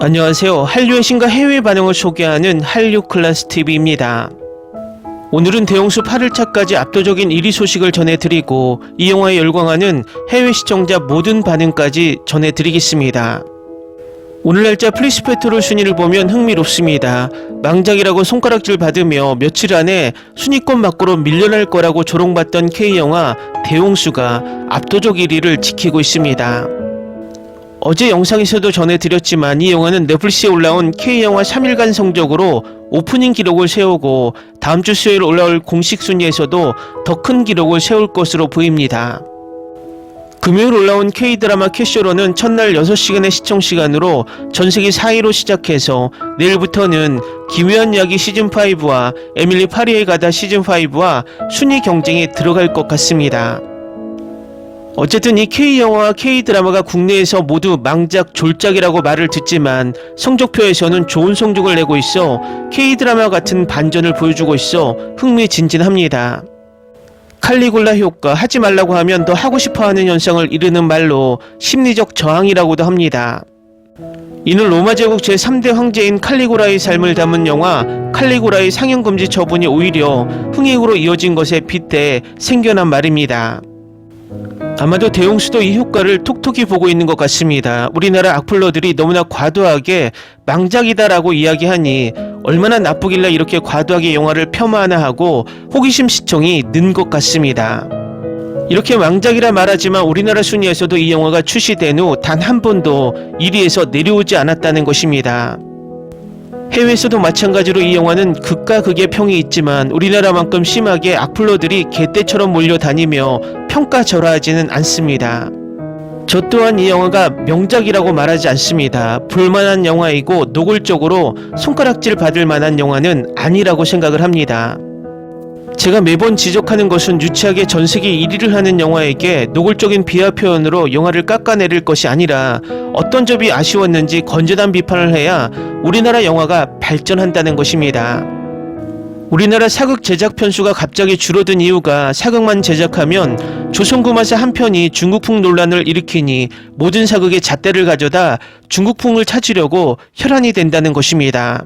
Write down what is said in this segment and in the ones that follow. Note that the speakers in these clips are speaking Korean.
안녕하세요. 한류의 신과 해외 반응을 소개하는 한류클래스TV입니다. 오늘은 대홍수 8일차까지 압도적인 1위 소식을 전해드리고 이 영화에 열광하는 해외 시청자 모든 반응까지 전해드리겠습니다. 오늘 날짜 플리스페트롤 순위를 보면 흥미롭습니다. 망작이라고 손가락질 받으며 며칠 안에 순위권 밖으로 밀려날 거라고 조롱받던 K영화 대홍수가 압도적 1위를 지키고 있습니다. 어제 영상에서도 전해드렸지만 이 영화는 넷플릭스에 올라온 K영화 3일간 성적으로 오프닝 기록을 세우고 다음주 수요일 올라올 공식 순위에서도 더 큰 기록을 세울 것으로 보입니다. 금요일 올라온 K드라마 캐쇼로는 첫날 6시간의 시청시간으로 전세계 4위로 시작해서 내일부터는 기묘한 이야기 시즌5와 에밀리 파리에 가다 시즌5와 순위 경쟁에 들어갈 것 같습니다. 어쨌든 이 K영화와 K드라마가 국내에서 모두 망작, 졸작이라고 말을 듣지만 성적표에서는 좋은 성적을 내고 있어 K드라마 같은 반전을 보여주고 있어 흥미진진합니다. 칼리굴라 효과, 하지 말라고 하면 더 하고 싶어하는 현상을 이르는 말로 심리적 저항이라고도 합니다. 이는 로마 제국 제3대 황제인 칼리굴라의 삶을 담은 영화 칼리굴라의 상영금지 처분이 오히려 흥행으로 이어진 것에 빗대 생겨난 말입니다. 아마도 대홍수도 이 효과를 톡톡히 보고 있는 것 같습니다. 우리나라 악플러들이 너무나 과도하게 망작이다라고 이야기하니 얼마나 나쁘길래 이렇게 과도하게 영화를 폄하하나 호기심 시청이 는 것 같습니다. 이렇게 망작이라 말하지만 우리나라 순위에서도 이 영화가 출시된 후 단 한 번도 1위에서 내려오지 않았다는 것입니다. 해외에서도 마찬가지로 이 영화는 극과 극의 평이 있지만 우리나라만큼 심하게 악플러들이 개떼처럼 몰려다니며 평가절하하지는 않습니다. 저 또한 이 영화가 명작이라고 말하지 않습니다. 볼만한 영화이고 노골적으로 손가락질 받을 만한 영화는 아니라고 생각을 합니다. 제가 매번 지적하는 것은 유치하게 전세계 1위를 하는 영화에게 노골적인 비하 표현으로 영화를 깎아내릴 것이 아니라 어떤 점이 아쉬웠는지 건전한 비판을 해야 우리나라 영화가 발전한다는 것입니다. 우리나라 사극 제작 편수가 갑자기 줄어든 이유가 사극만 제작하면 조선구마사 한 편이 중국풍 논란을 일으키니 모든 사극의 잣대를 가져다 중국풍을 찾으려고 혈안이 된다는 것입니다.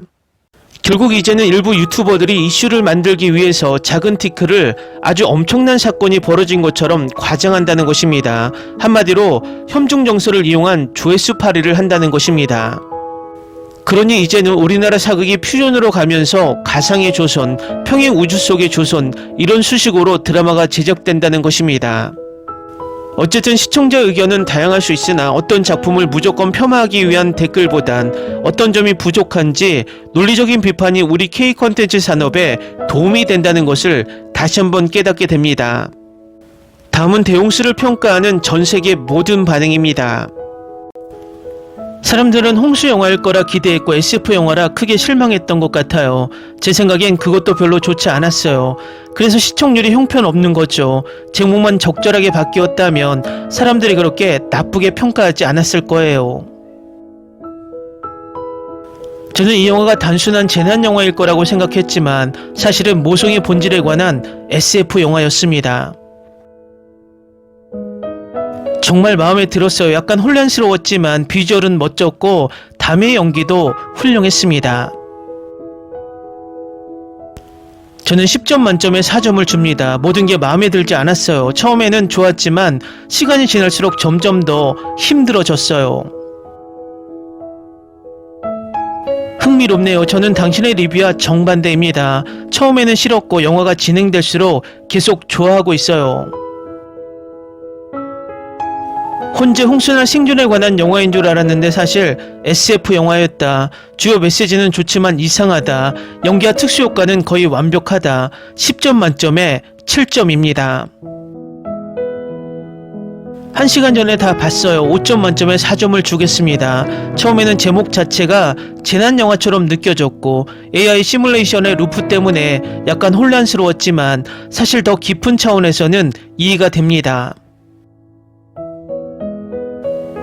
결국 이제는 일부 유튜버들이 이슈를 만들기 위해서 작은 티크를 아주 엄청난 사건이 벌어진 것처럼 과장한다는 것입니다. 한마디로 혐중정서를 이용한 조회수 파리를 한다는 것입니다. 그러니 이제는 우리나라 사극이 퓨전으로 가면서 가상의 조선, 평행 우주 속의 조선 이런 수식으로 드라마가 제작된다는 것입니다. 어쨌든 시청자 의견은 다양할 수 있으나 어떤 작품을 무조건 폄하하기 위한 댓글보단 어떤 점이 부족한지 논리적인 비판이 우리 K콘텐츠 산업에 도움이 된다는 것을 다시 한번 깨닫게 됩니다. 다음은 대홍수를 평가하는 전세계 모든 반응입니다. 사람들은 홍수 영화일 거라 기대했고 SF 영화라 크게 실망했던 것 같아요. 제 생각엔 그것도 별로 좋지 않았어요. 그래서 시청률이 형편없는 거죠. 제목만 적절하게 바뀌었다면 사람들이 그렇게 나쁘게 평가하지 않았을 거예요. 저는 이 영화가 단순한 재난 영화일 거라고 생각했지만 사실은 모성의 본질에 관한 SF 영화였습니다. 정말 마음에 들었어요. 약간 혼란스러웠지만 비주얼은 멋졌고 담의 연기도 훌륭했습니다. 저는 10점 만점에 4점을 줍니다. 모든 게 마음에 들지 않았어요. 처음에는 좋았지만 시간이 지날수록 점점 더 힘들어졌어요. 흥미롭네요. 저는 당신의 리뷰와 정반대입니다. 처음에는 싫었고 영화가 진행될수록 계속 좋아하고 있어요. 혼재 홍수나 생존에 관한 영화인 줄 알았는데 사실 SF 영화였다. 주요 메시지는 좋지만 이상하다. 연기와 특수효과는 거의 완벽하다. 10점 만점에 7점입니다. 1시간 전에 다 봤어요. 5점 만점에 4점을 주겠습니다. 처음에는 제목 자체가 재난영화처럼 느껴졌고 AI 시뮬레이션의 루프 때문에 약간 혼란스러웠지만 사실 더 깊은 차원에서는 이해가 됩니다.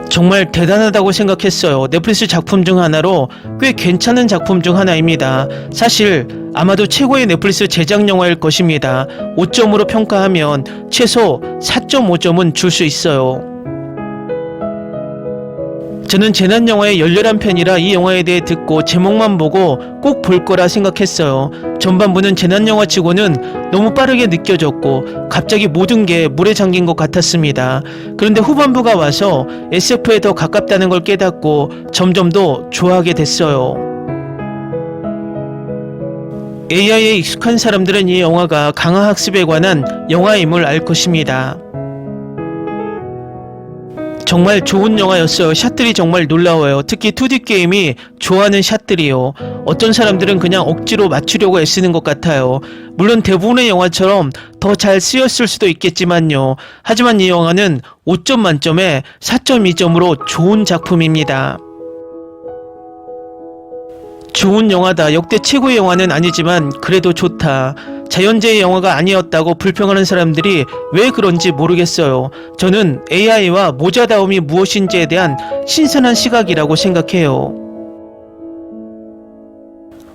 정말 대단하다고 생각했어요. 넷플릭스 작품 중 하나로 꽤 괜찮은 작품 중 하나입니다. 사실 아마도 최고의 넷플릭스 제작 영화일 것입니다. 5점으로 평가하면 최소 4.5점은 줄 수 있어요. 저는 재난 영화의 열렬한 팬이라 이 영화에 대해 듣고 제목만 보고 꼭 볼 거라 생각했어요. 전반부는 재난 영화 치고는 너무 빠르게 느껴졌고 갑자기 모든 게 물에 잠긴 것 같았습니다. 그런데 후반부가 와서 SF에 더 가깝다는 걸 깨닫고 점점 더 좋아하게 됐어요. AI에 익숙한 사람들은 이 영화가 강화학습에 관한 영화임을 알 것입니다. 정말 좋은 영화였어요. 샷들이 정말 놀라워요. 특히 2D 게임이 좋아하는 샷들이요. 어떤 사람들은 그냥 억지로 맞추려고 애쓰는 것 같아요. 물론 대부분의 영화처럼 더 잘 쓰였을 수도 있겠지만요. 하지만 이 영화는 5점 만점에 4.2점으로 좋은 작품입니다. 좋은 영화다. 역대 최고의 영화는 아니지만 그래도 좋다. 자연재해 영화가 아니었다고 불평하는 사람들이 왜 그런지 모르겠어요. 저는 AI와 모자다움이 무엇인지에 대한 신선한 시각이라고 생각해요.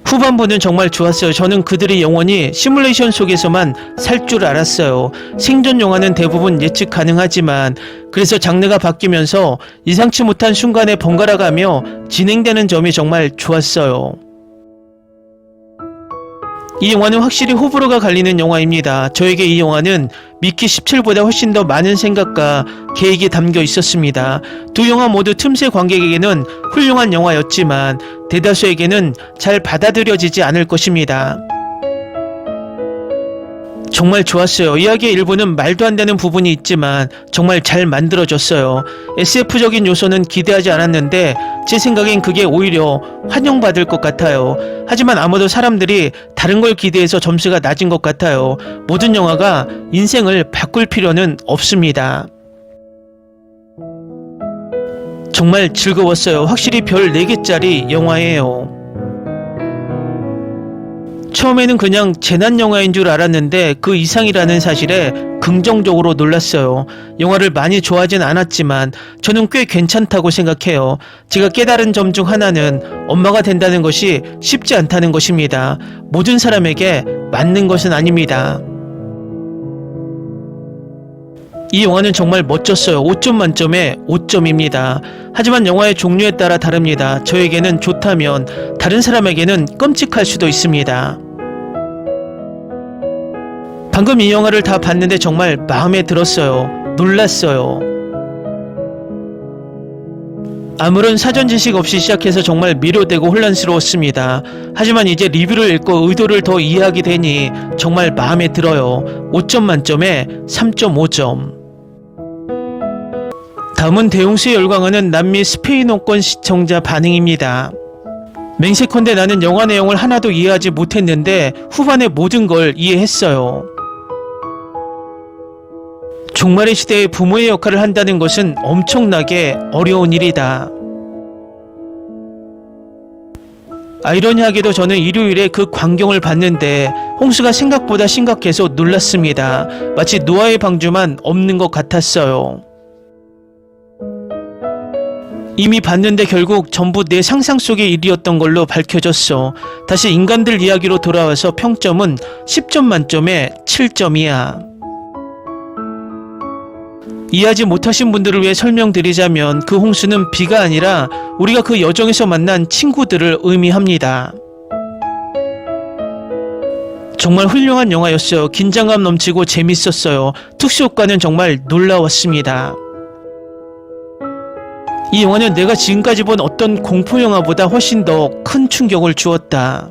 후반부는 정말 좋았어요. 저는 그들이 영원히 시뮬레이션 속에서만 살 줄 알았어요. 생존 영화는 대부분 예측 가능하지만 그래서 장르가 바뀌면서 예상치 못한 순간에 번갈아가며 진행되는 점이 정말 좋았어요. 이 영화는 확실히 호불호가 갈리는 영화입니다. 저에게 이 영화는 미키 17보다 훨씬 더 많은 생각과 계획이 담겨 있었습니다. 두 영화 모두 틈새 관객에게는 훌륭한 영화였지만 대다수에게는 잘 받아들여지지 않을 것입니다. 정말 좋았어요. 이야기의 일부는 말도 안 되는 부분이 있지만 정말 잘 만들어졌어요. SF적인 요소는 기대하지 않았는데 제 생각엔 그게 오히려 환영받을 것 같아요. 하지만 아마도 사람들이 다른 걸 기대해서 점수가 낮은 것 같아요. 모든 영화가 인생을 바꿀 필요는 없습니다. 정말 즐거웠어요. 확실히 별 4개짜리 영화예요. 처음에는 그냥 재난 영화인 줄 알았는데 그 이상이라는 사실에 긍정적으로 놀랐어요. 영화를 많이 좋아하진 않았지만 저는 꽤 괜찮다고 생각해요. 제가 깨달은 점 중 하나는 엄마가 된다는 것이 쉽지 않다는 것입니다. 모든 사람에게 맞는 것은 아닙니다. 이 영화는 정말 멋졌어요. 5점 만점에 5점입니다. 하지만 영화의 종류에 따라 다릅니다. 저에게는 좋다면 다른 사람에게는 끔찍할 수도 있습니다. 방금 이 영화를 다 봤는데 정말 마음에 들었어요. 놀랐어요. 아무런 사전 지식 없이 시작해서 정말 미료되고 혼란스러웠습니다. 하지만 이제 리뷰를 읽고 의도를 더 이해하게 되니 정말 마음에 들어요. 5점 만점에 3.5점. 다음은 대용수의 열광하는 남미 스페인어권 시청자 반응입니다. 맹세컨대 나는 영화 내용을 하나도 이해하지 못했는데 후반에 모든 걸 이해했어요. 종말의 시대에 부모의 역할을 한다는 것은 엄청나게 어려운 일이다. 아이러니하게도 저는 일요일에 그 광경을 봤는데 홍수가 생각보다 심각해서 놀랐습니다. 마치 노아의 방주만 없는 것 같았어요. 이미 봤는데 결국 전부 내 상상 속의 일이었던 걸로 밝혀졌어. 다시 인간들 이야기로 돌아와서 평점은 10점 만점에 7점이야. 이해하지 못하신 분들을 위해 설명드리자면 그 홍수는 비가 아니라 우리가 그 여정에서 만난 친구들을 의미합니다. 정말 훌륭한 영화였어요. 긴장감 넘치고 재밌었어요. 특수효과는 정말 놀라웠습니다. 이 영화는 내가 지금까지 본 어떤 공포영화보다 훨씬 더 큰 충격을 주었다.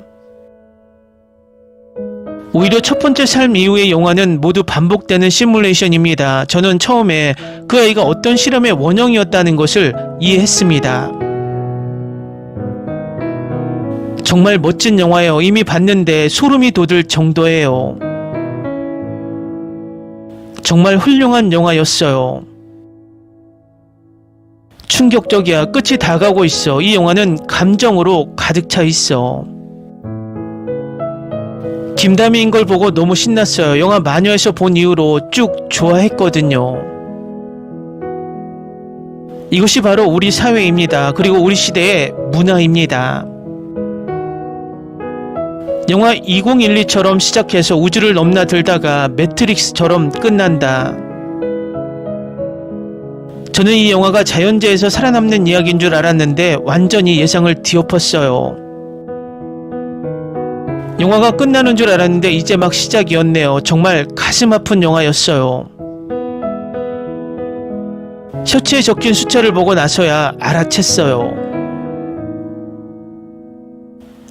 오히려 첫 번째 삶 이후의 영화는 모두 반복되는 시뮬레이션입니다. 저는 처음에 그 아이가 어떤 실험의 원형이었다는 것을 이해했습니다. 정말 멋진 영화예요. 이미 봤는데 소름이 돋을 정도예요. 정말 훌륭한 영화였어요. 충격적이야. 끝이 다가오고 있어. 이 영화는 감정으로 가득 차 있어. 김다미인 걸 보고 너무 신났어요. 영화 마녀에서 본 이후로 쭉 좋아했거든요. 이것이 바로 우리 사회입니다. 그리고 우리 시대의 문화입니다. 영화 2012처럼 시작해서 우주를 넘나들다가 매트릭스처럼 끝난다. 저는 이 영화가 자연재해에서 살아남는 이야기인 줄 알았는데 완전히 예상을 뒤엎었어요. 영화가 끝나는 줄 알았는데 이제 막 시작이었네요. 정말 가슴 아픈 영화였어요. 셔츠에 적힌 숫자를 보고 나서야 알아챘어요.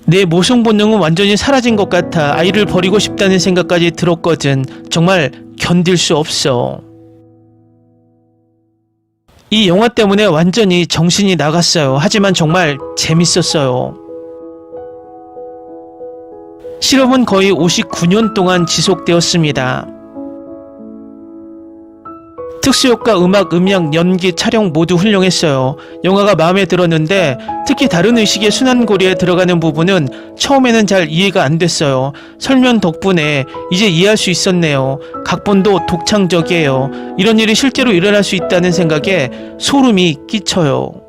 내 모성 본능은 완전히 사라진 것 같아 아이를 버리고 싶다는 생각까지 들었거든. 정말 견딜 수 없어. 이 영화 때문에 완전히 정신이 나갔어요. 하지만 정말 재밌었어요. 실험은 거의 59년 동안 지속되었습니다. 특수효과, 음악, 음향, 연기, 촬영 모두 훌륭했어요. 영화가 마음에 들었는데 특히 다른 의식의 순환고리에 들어가는 부분은 처음에는 잘 이해가 안 됐어요. 설명 덕분에 이제 이해할 수 있었네요. 각본도 독창적이에요. 이런 일이 실제로 일어날 수 있다는 생각에 소름이 끼쳐요.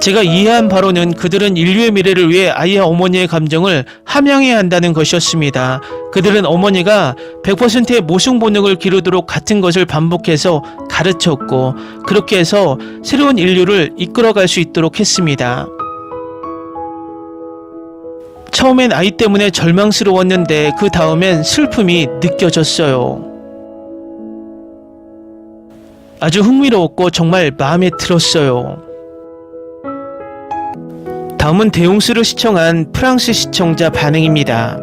제가 이해한 바로는 그들은 인류의 미래를 위해 아이와 어머니의 감정을 함양해야 한다는 것이었습니다. 그들은 어머니가 100%의 모성 본능을 기르도록 같은 것을 반복해서 가르쳤고 그렇게 해서 새로운 인류를 이끌어갈 수 있도록 했습니다. 처음엔 아이 때문에 절망스러웠는데 그 다음엔 슬픔이 느껴졌어요. 아주 흥미로웠고 정말 마음에 들었어요. 다음은 대용수를 시청한 프랑스 시청자 반응입니다.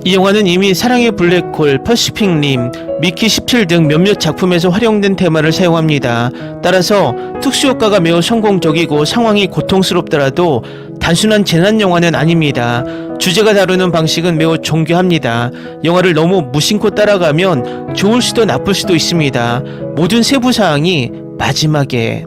이 영화는 이미 사랑의 블랙홀, 퍼시픽 림, 미키 17 등 몇몇 작품에서 활용된 테마를 사용합니다. 따라서 특수효과가 매우 성공적이고 상황이 고통스럽더라도 단순한 재난 영화는 아닙니다. 주제가 다루는 방식은 매우 정교합니다. 영화를 너무 무심코 따라가면 좋을 수도 나쁠 수도 있습니다. 모든 세부사항이 마지막에.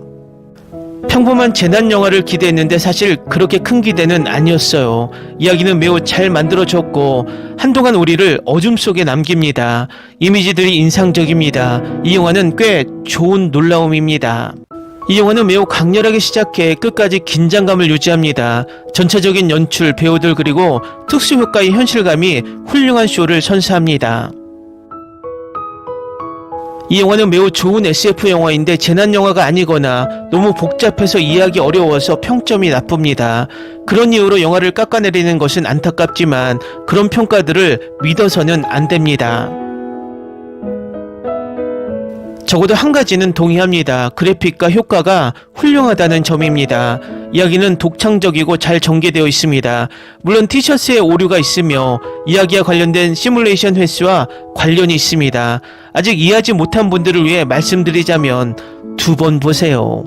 평범한 재난 영화를 기대했는데 사실 그렇게 큰 기대는 아니었어요. 이야기는 매우 잘 만들어졌고 한동안 우리를 어둠 속에 남깁니다. 이미지들이 인상적입니다. 이 영화는 꽤 좋은 놀라움입니다. 이 영화는 매우 강렬하게 시작해 끝까지 긴장감을 유지합니다. 전체적인 연출, 배우들 그리고 특수효과의 현실감이 훌륭한 쇼를 선사합니다. 이 영화는 매우 좋은 SF 영화인데 재난 영화가 아니거나 너무 복잡해서 이해하기 어려워서 평점이 나쁩니다. 그런 이유로 영화를 깎아내리는 것은 안타깝지만 그런 평가들을 믿어서는 안 됩니다. 적어도 한 가지는 동의합니다. 그래픽과 효과가 훌륭하다는 점입니다. 이야기는 독창적이고 잘 전개되어 있습니다. 물론 티셔츠에 오류가 있으며 이야기와 관련된 시뮬레이션 횟수와 관련이 있습니다. 아직 이해하지 못한 분들을 위해 말씀드리자면 2번 보세요.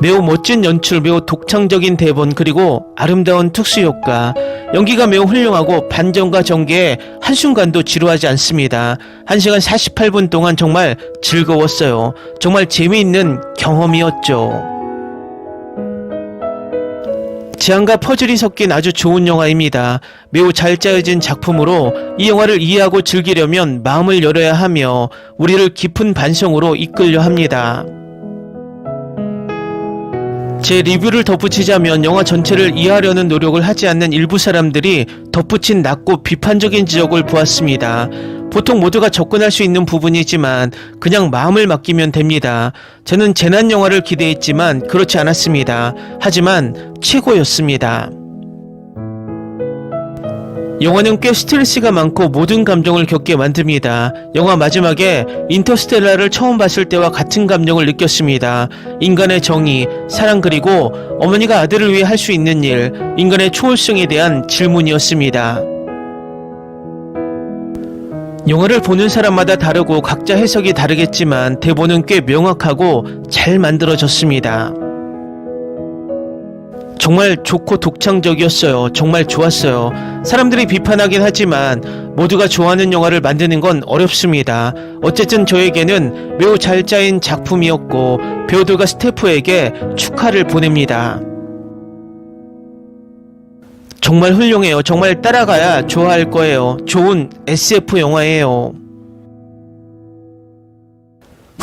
매우 멋진 연출, 매우 독창적인 대본, 그리고 아름다운 특수효과, 연기가 매우 훌륭하고 반전과 전개에 한순간도 지루하지 않습니다. 1시간 48분 동안 정말 즐거웠어요. 정말 재미있는 경험이었죠. 재앙과 퍼즐이 섞인 아주 좋은 영화입니다. 매우 잘 짜여진 작품으로 이 영화를 이해하고 즐기려면 마음을 열어야 하며 우리를 깊은 반성으로 이끌려 합니다. 제 리뷰를 덧붙이자면 영화 전체를 이해하려는 노력을 하지 않는 일부 사람들이 덧붙인 낮고 비판적인 지적을 보았습니다. 보통 모두가 접근할 수 있는 부분이지만 그냥 마음을 맡기면 됩니다. 저는 재난 영화를 기대했지만 그렇지 않았습니다. 하지만 최고였습니다. 영화는 꽤 스트레스가 많고 모든 감정을 겪게 만듭니다. 영화 마지막에 인터스텔라를 처음 봤을 때와 같은 감정을 느꼈습니다. 인간의 정의, 사랑 그리고 어머니가 아들을 위해 할 수 있는 일, 인간의 초월성에 대한 질문이었습니다. 영화를 보는 사람마다 다르고 각자 해석이 다르겠지만 대본은 꽤 명확하고 잘 만들어졌습니다. 정말 좋고 독창적이었어요. 정말 좋았어요. 사람들이 비판하긴 하지만 모두가 좋아하는 영화를 만드는 건 어렵습니다. 어쨌든 저에게는 매우 잘 짜인 작품이었고 배우들과 스태프에게 축하를 보냅니다. 정말 훌륭해요. 정말 따라가야 좋아할 거예요. 좋은 SF 영화예요.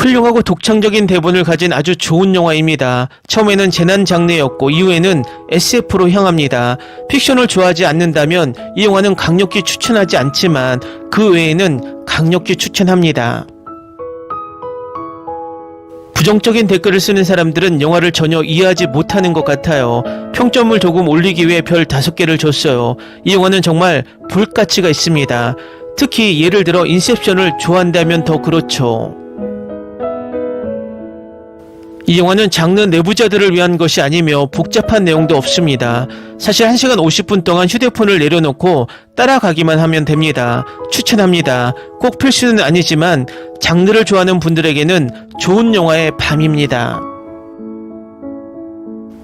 훌륭하고 독창적인 대본을 가진 아주 좋은 영화입니다. 처음에는 재난 장르였고 이후에는 SF로 향합니다. 픽션을 좋아하지 않는다면 이 영화는 강력히 추천하지 않지만 그 외에는 강력히 추천합니다. 부정적인 댓글을 쓰는 사람들은 영화를 전혀 이해하지 못하는 것 같아요. 평점을 조금 올리기 위해 별 5개를 줬어요. 이 영화는 정말 볼 가치가 있습니다. 특히 예를 들어 인셉션을 좋아한다면 더 그렇죠. 이 영화는 장르 내부자들을 위한 것이 아니며 복잡한 내용도 없습니다. 사실 1시간 50분 동안 휴대폰을 내려놓고 따라가기만 하면 됩니다. 추천합니다. 꼭 필수는 아니지만 장르를 좋아하는 분들에게는 좋은 영화의 밤입니다.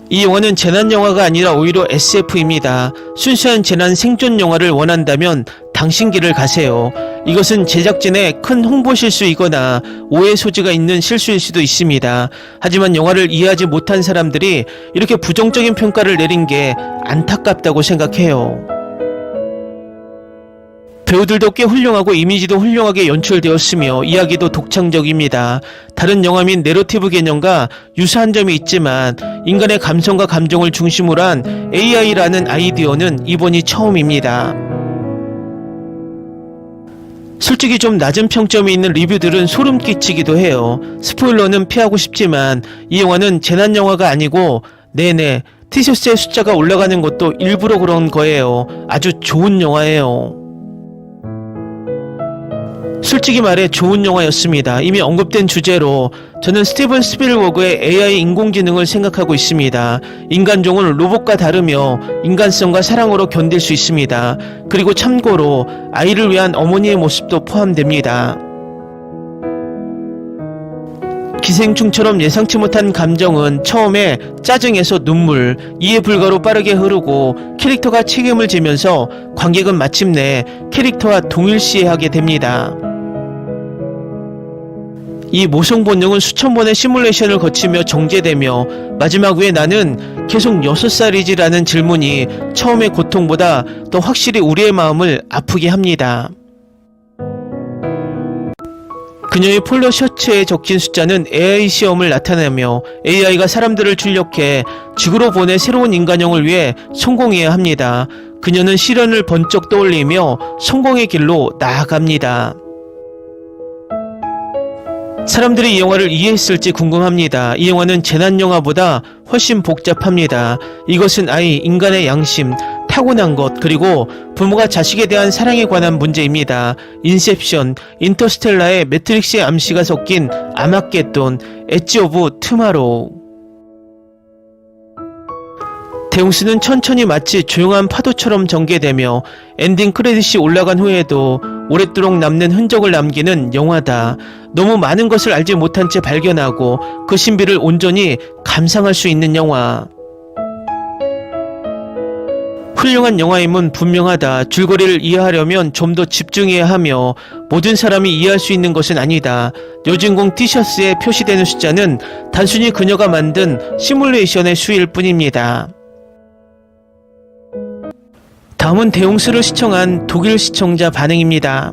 이 영화는 재난 영화가 아니라 오히려 SF입니다. 순수한 재난 생존 영화를 원한다면 당신 길을 가세요. 이것은 제작진의 큰 홍보 실수이거나 오해 소지가 있는 실수일 수도 있습니다. 하지만 영화를 이해하지 못한 사람들이 이렇게 부정적인 평가를 내린 게 안타깝다고 생각해요. 배우들도 꽤 훌륭하고 이미지도 훌륭하게 연출되었으며 이야기도 독창적입니다. 다른 영화 및 내러티브 개념과 유사한 점이 있지만 인간의 감성과 감정을 중심으로 한 AI라는 아이디어는 이번이 처음입니다. 솔직히 좀 낮은 평점이 있는 리뷰들은 소름 끼치기도 해요. 스포일러는 피하고 싶지만 이 영화는 재난 영화가 아니고 네네 티셔츠의 숫자가 올라가는 것도 일부러 그런 거예요. 아주 좋은 영화예요. 솔직히 말해 좋은 영화였습니다. 이미 언급된 주제로 저는 스티븐 스필버그의 AI 인공지능을 생각하고 있습니다. 인간종은 로봇과 다르며 인간성과 사랑으로 견딜 수 있습니다. 그리고 참고로 아이를 위한 어머니의 모습도 포함됩니다. 기생충처럼 예상치 못한 감정은 처음에 짜증에서 눈물, 이해 불가로 빠르게 흐르고 캐릭터가 책임을 지면서 관객은 마침내 캐릭터와 동일시하게 됩니다. 이 모성 본능은 수천 번의 시뮬레이션을 거치며 정제되며 마지막 왜 나는 계속 6살이지? 라는 질문이 처음의 고통보다 더 확실히 우리의 마음을 아프게 합니다. 그녀의 폴로 셔츠에 적힌 숫자는 AI 시험을 나타내며 AI가 사람들을 출력해 지구로 보내 새로운 인간형을 위해 성공해야 합니다. 그녀는 시련을 번쩍 떠올리며 성공의 길로 나아갑니다. 사람들이 이 영화를 이해했을지 궁금합니다. 이 영화는 재난 영화보다 훨씬 복잡합니다. 이것은 아이, 인간의 양심, 타고난 것, 그리고 부모가 자식에 대한 사랑에 관한 문제입니다. 인셉션, 인터스텔라의 매트릭스의 암시가 섞인 아마겟돈, 엣지 오브 투마로우. 대웅스는 천천히 마치 조용한 파도처럼 전개되며 엔딩 크레딧이 올라간 후에도 오랫도록 남는 흔적을 남기는 영화다. 너무 많은 것을 알지 못한 채 발견하고 그 신비를 온전히 감상할 수 있는 영화. 훌륭한 영화임은 분명하다. 줄거리를 이해하려면 좀 더 집중해야 하며 모든 사람이 이해할 수 있는 것은 아니다. 여주인공 티셔츠에 표시되는 숫자는 단순히 그녀가 만든 시뮬레이션의 수일 뿐입니다. 다음은 대웅스를 시청한 독일 시청자 반응입니다.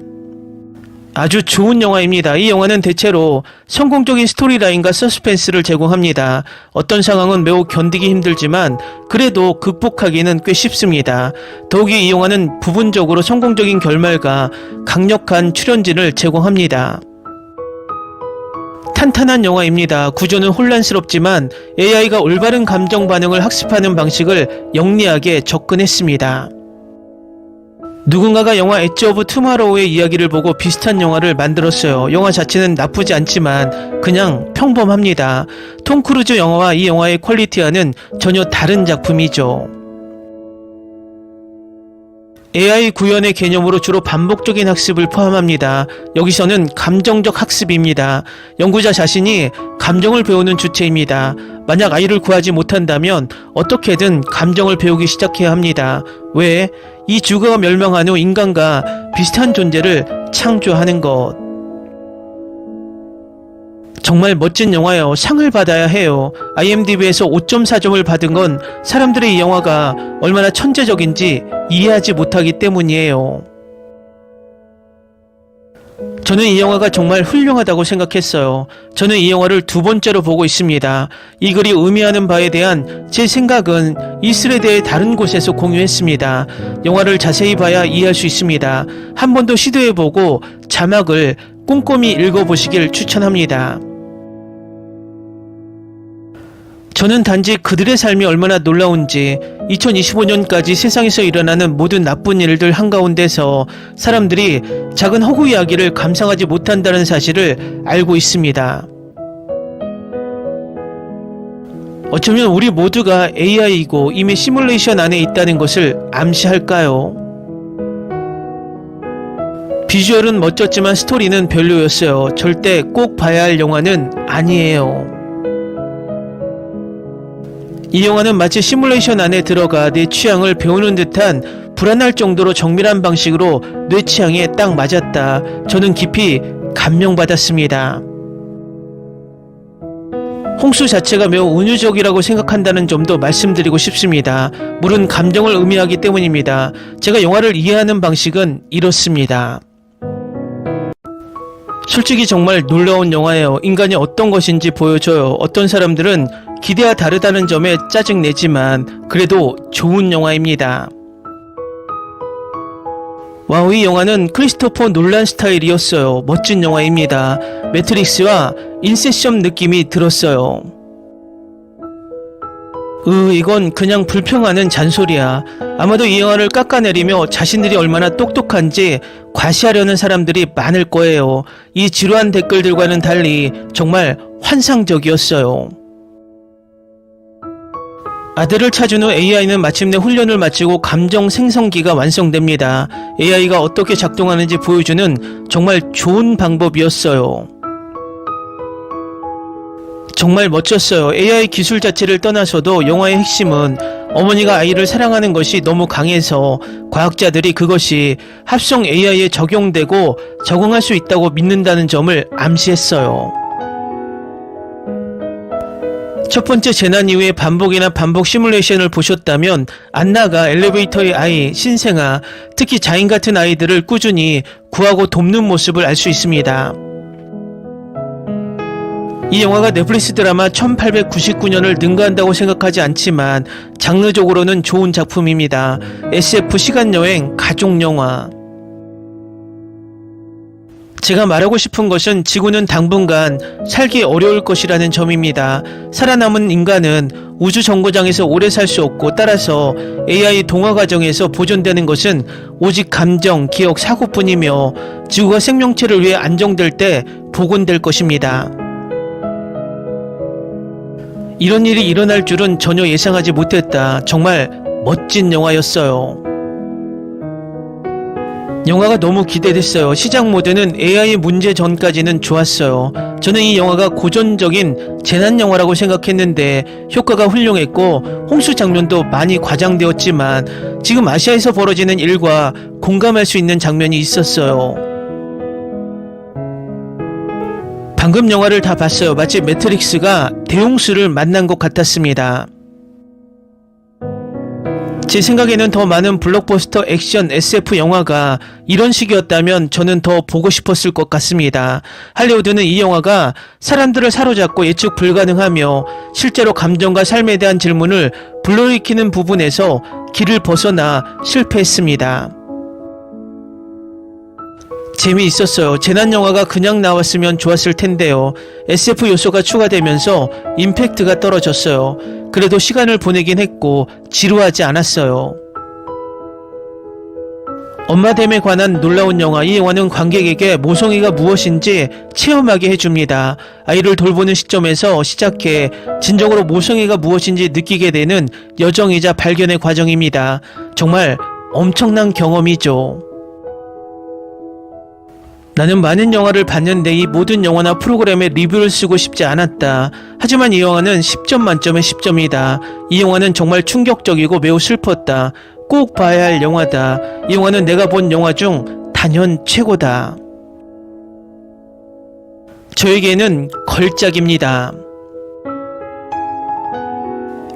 아주 좋은 영화입니다. 이 영화는 대체로 성공적인 스토리라인과 서스펜스를 제공합니다. 어떤 상황은 매우 견디기 힘들지만 그래도 극복하기는 꽤 쉽습니다. 더욱이 이 영화는 부분적으로 성공적인 결말과 강력한 출연진을 제공합니다. 탄탄한 영화입니다. 구조는 혼란스럽지만 AI가 올바른 감정 반응을 학습하는 방식을 영리하게 접근했습니다. 누군가가 영화 엣지 오브 투마로우의 이야기를 보고 비슷한 영화를 만들었어요. 영화 자체는 나쁘지 않지만 그냥 평범합니다. 톰 크루즈 영화와 이 영화의 퀄리티와는 전혀 다른 작품이죠. AI 구현의 개념으로 주로 반복적인 학습을 포함합니다. 여기서는 감정적 학습입니다. 연구자 자신이 감정을 배우는 주체입니다. 만약 아이를 구하지 못한다면 어떻게든 감정을 배우기 시작해야 합니다. 왜? 이 지구가 멸망한 후 인간과 비슷한 존재를 창조하는 것. 정말 멋진 영화예요. 상을 받아야 해요. IMDb에서 5.4점을 받은 건 사람들이 이 영화가 얼마나 천재적인지 이해하지 못하기 때문이에요. 저는 이 영화가 정말 훌륭하다고 생각했어요. 저는 이 영화를 두 번째로 보고 있습니다. 이 글이 의미하는 바에 대한 제 생각은 이 스레드의 다른 곳에서 공유했습니다. 영화를 자세히 봐야 이해할 수 있습니다. 한 번 더 시도해보고 자막을 꼼꼼히 읽어보시길 추천합니다. 저는 단지 그들의 삶이 얼마나 놀라운지 2025년까지 세상에서 일어나는 모든 나쁜 일들 한가운데서 사람들이 작은 허구 이야기를 감상하지 못한다는 사실을 알고 있습니다. 어쩌면 우리 모두가 AI이고 이미 시뮬레이션 안에 있다는 것을 암시할까요? 비주얼은 멋졌지만 스토리는 별로였어요. 절대 꼭 봐야 할 영화는 아니에요. 이 영화는 마치 시뮬레이션 안에 들어가 내 취향을 배우는 듯한 불안할 정도로 정밀한 방식으로 뇌 취향에 딱 맞았다. 저는 깊이 감명받았습니다. 홍수 자체가 매우 은유적이라고 생각한다는 점도 말씀드리고 싶습니다. 물은 감정을 의미하기 때문입니다. 제가 영화를 이해하는 방식은 이렇습니다. 솔직히 정말 놀라운 영화예요. 인간이 어떤 것인지 보여줘요. 어떤 사람들은 기대와 다르다는 점에 짜증내지만 그래도 좋은 영화입니다. 와우, 이 영화는 크리스토퍼 놀란 스타일이었어요. 멋진 영화입니다. 매트릭스와 인셉션 느낌이 들었어요. 이건 그냥 불평하는 잔소리야. 아마도 이 영화를 깎아내리며 자신들이 얼마나 똑똑한지 과시하려는 사람들이 많을 거예요. 이 지루한 댓글들과는 달리 정말 환상적이었어요. 아들을 찾은 후 AI는 마침내 훈련을 마치고 감정 생성기가 완성됩니다. AI가 어떻게 작동하는지 보여주는 정말 좋은 방법이었어요. 정말 멋졌어요. AI 기술 자체를 떠나서도 영화의 핵심은 어머니가 아이를 사랑하는 것이 너무 강해서 과학자들이 그것이 합성 AI에 적용되고 적응할 수 있다고 믿는다는 점을 암시했어요. 첫 번째 재난 이후에 반복이나 반복 시뮬레이션을 보셨다면 안나가 엘리베이터의 아이, 신생아, 특히 자인 같은 아이들을 꾸준히 구하고 돕는 모습을 알 수 있습니다. 이 영화가 넷플릭스 드라마 1899년을 능가한다고 생각하지 않지만 장르적으로는 좋은 작품입니다. SF 시간여행 가족영화. 제가 말하고 싶은 것은 지구는 당분간 살기 어려울 것이라는 점입니다. 살아남은 인간은 우주 정거장에서 오래 살 수 없고 따라서 AI 동화 과정에서 보존되는 것은 오직 감정, 기억, 사고뿐이며 지구가 생명체를 위해 안정될 때 복원될 것입니다. 이런 일이 일어날 줄은 전혀 예상하지 못했다. 정말 멋진 영화였어요. 영화가 너무 기대됐어요. 시작 모드는 AI 문제 전까지는 좋았어요. 저는 이 영화가 고전적인 재난 영화라고 생각했는데 효과가 훌륭했고 홍수 장면도 많이 과장되었지만 지금 아시아에서 벌어지는 일과 공감할 수 있는 장면이 있었어요. 방금 영화를 다 봤어요. 마치 매트릭스가 대홍수를 만난 것 같았습니다. 제 생각에는 더 많은 블록버스터 액션 SF 영화가 이런 식이었다면 저는 더 보고 싶었을 것 같습니다. 할리우드는 이 영화가 사람들을 사로잡고 예측 불가능하며 실제로 감정과 삶에 대한 질문을 불러일으키는 부분에서 길을 벗어나 실패했습니다. 재미있었어요. 재난영화가 그냥 나왔으면 좋았을 텐데요. SF 요소가 추가되면서 임팩트가 떨어졌어요. 그래도 시간을 보내긴 했고 지루하지 않았어요. 엄마됨에 관한 놀라운 영화. 이 영화는 관객에게 모성애가 무엇인지 체험하게 해줍니다. 아이를 돌보는 시점에서 시작해 진정으로 모성애가 무엇인지 느끼게 되는 여정이자 발견의 과정입니다. 정말 엄청난 경험이죠. 나는 많은 영화를 봤는데 이 모든 영화나 프로그램에 리뷰를 쓰고 싶지 않았다. 하지만 이 영화는 10점 만점에 10점이다. 이 영화는 정말 충격적이고 매우 슬펐다. 꼭 봐야 할 영화다. 이 영화는 내가 본 영화 중 단연 최고다. 저에게는 걸작입니다.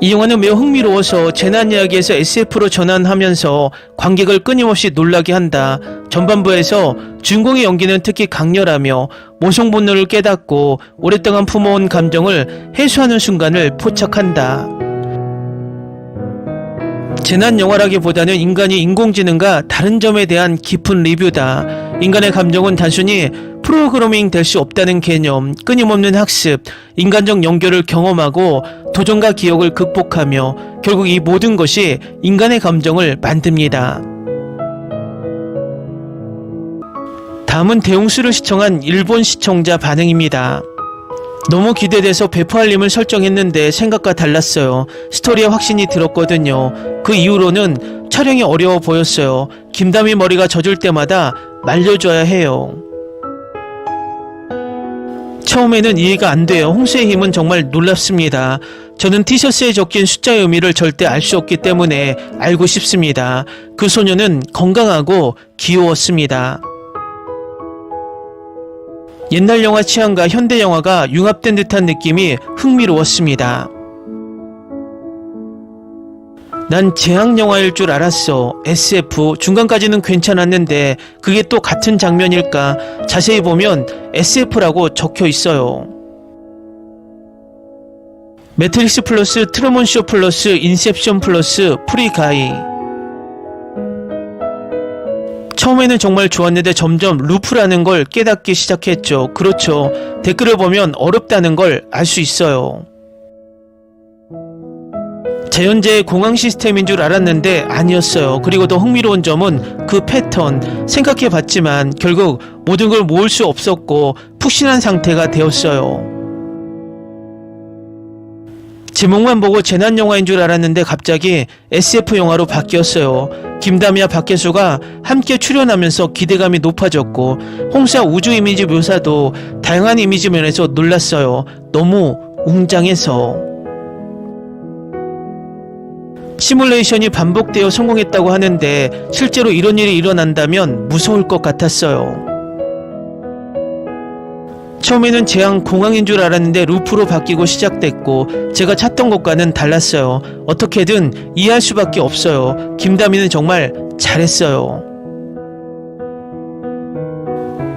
이 영화는 매우 흥미로워서 재난 이야기에서 SF로 전환하면서 관객을 끊임없이 놀라게 한다. 전반부에서 주인공의 연기는 특히 강렬하며 모성 본능을 깨닫고 오랫동안 품어온 감정을 해소하는 순간을 포착한다. 재난 영화라기보다는 인간이 인공지능과 다른 점에 대한 깊은 리뷰다. 인간의 감정은 단순히 프로그래밍 될 수 없다는 개념, 끊임없는 학습, 인간적 연결을 경험하고 도전과 기억을 극복하며 결국 이 모든 것이 인간의 감정을 만듭니다. 다음은 대홍수를 시청한 일본 시청자 반응입니다. 너무 기대돼서 배포알림을 설정했는데 생각과 달랐어요. 스토리에 확신이 들었거든요. 그 이후로는 촬영이 어려워 보였어요. 김다미 머리가 젖을 때마다 말려줘야 해요. 처음에는 이해가 안 돼요. 홍수의 힘은 정말 놀랍습니다. 저는 티셔츠에 적힌 숫자의 의미를 절대 알 수 없기 때문에 알고 싶습니다. 그 소녀는 건강하고 귀여웠습니다. 옛날 영화 취향과 현대 영화가 융합된 듯한 느낌이 흥미로웠습니다. 난 재앙 영화일 줄 알았어. SF 중간까지는 괜찮았는데 그게 또 같은 장면일까? 자세히 보면 SF라고 적혀 있어요. 매트릭스 플러스 트루먼 쇼 플러스 인셉션 플러스 프리가이. 처음에는 정말 좋았는데 점점 루프라는 걸 깨닫기 시작했죠. 그렇죠. 댓글을 보면 어렵다는 걸 알 수 있어요. 자연재해 공항 시스템인 줄 알았는데 아니었어요. 그리고 더 흥미로운 점은 그 패턴. 생각해봤지만 결국 모든 걸 모을 수 없었고 푹신한 상태가 되었어요. 제목만 보고 재난영화인 줄 알았는데 갑자기 SF 영화로 바뀌었어요. 김다미와 박혜수가 함께 출연하면서 기대감이 높아졌고 홍사 우주 이미지 묘사도 다양한 이미지 면에서 놀랐어요. 너무 웅장해서. 시뮬레이션이 반복되어 성공했다고 하는데 실제로 이런 일이 일어난다면 무서울 것 같았어요. 처음에는 재앙 공항인 줄 알았는데 루프로 바뀌고 시작됐고 제가 찾던 것과는 달랐어요. 어떻게든 이해할 수밖에 없어요. 김다미는 정말 잘했어요.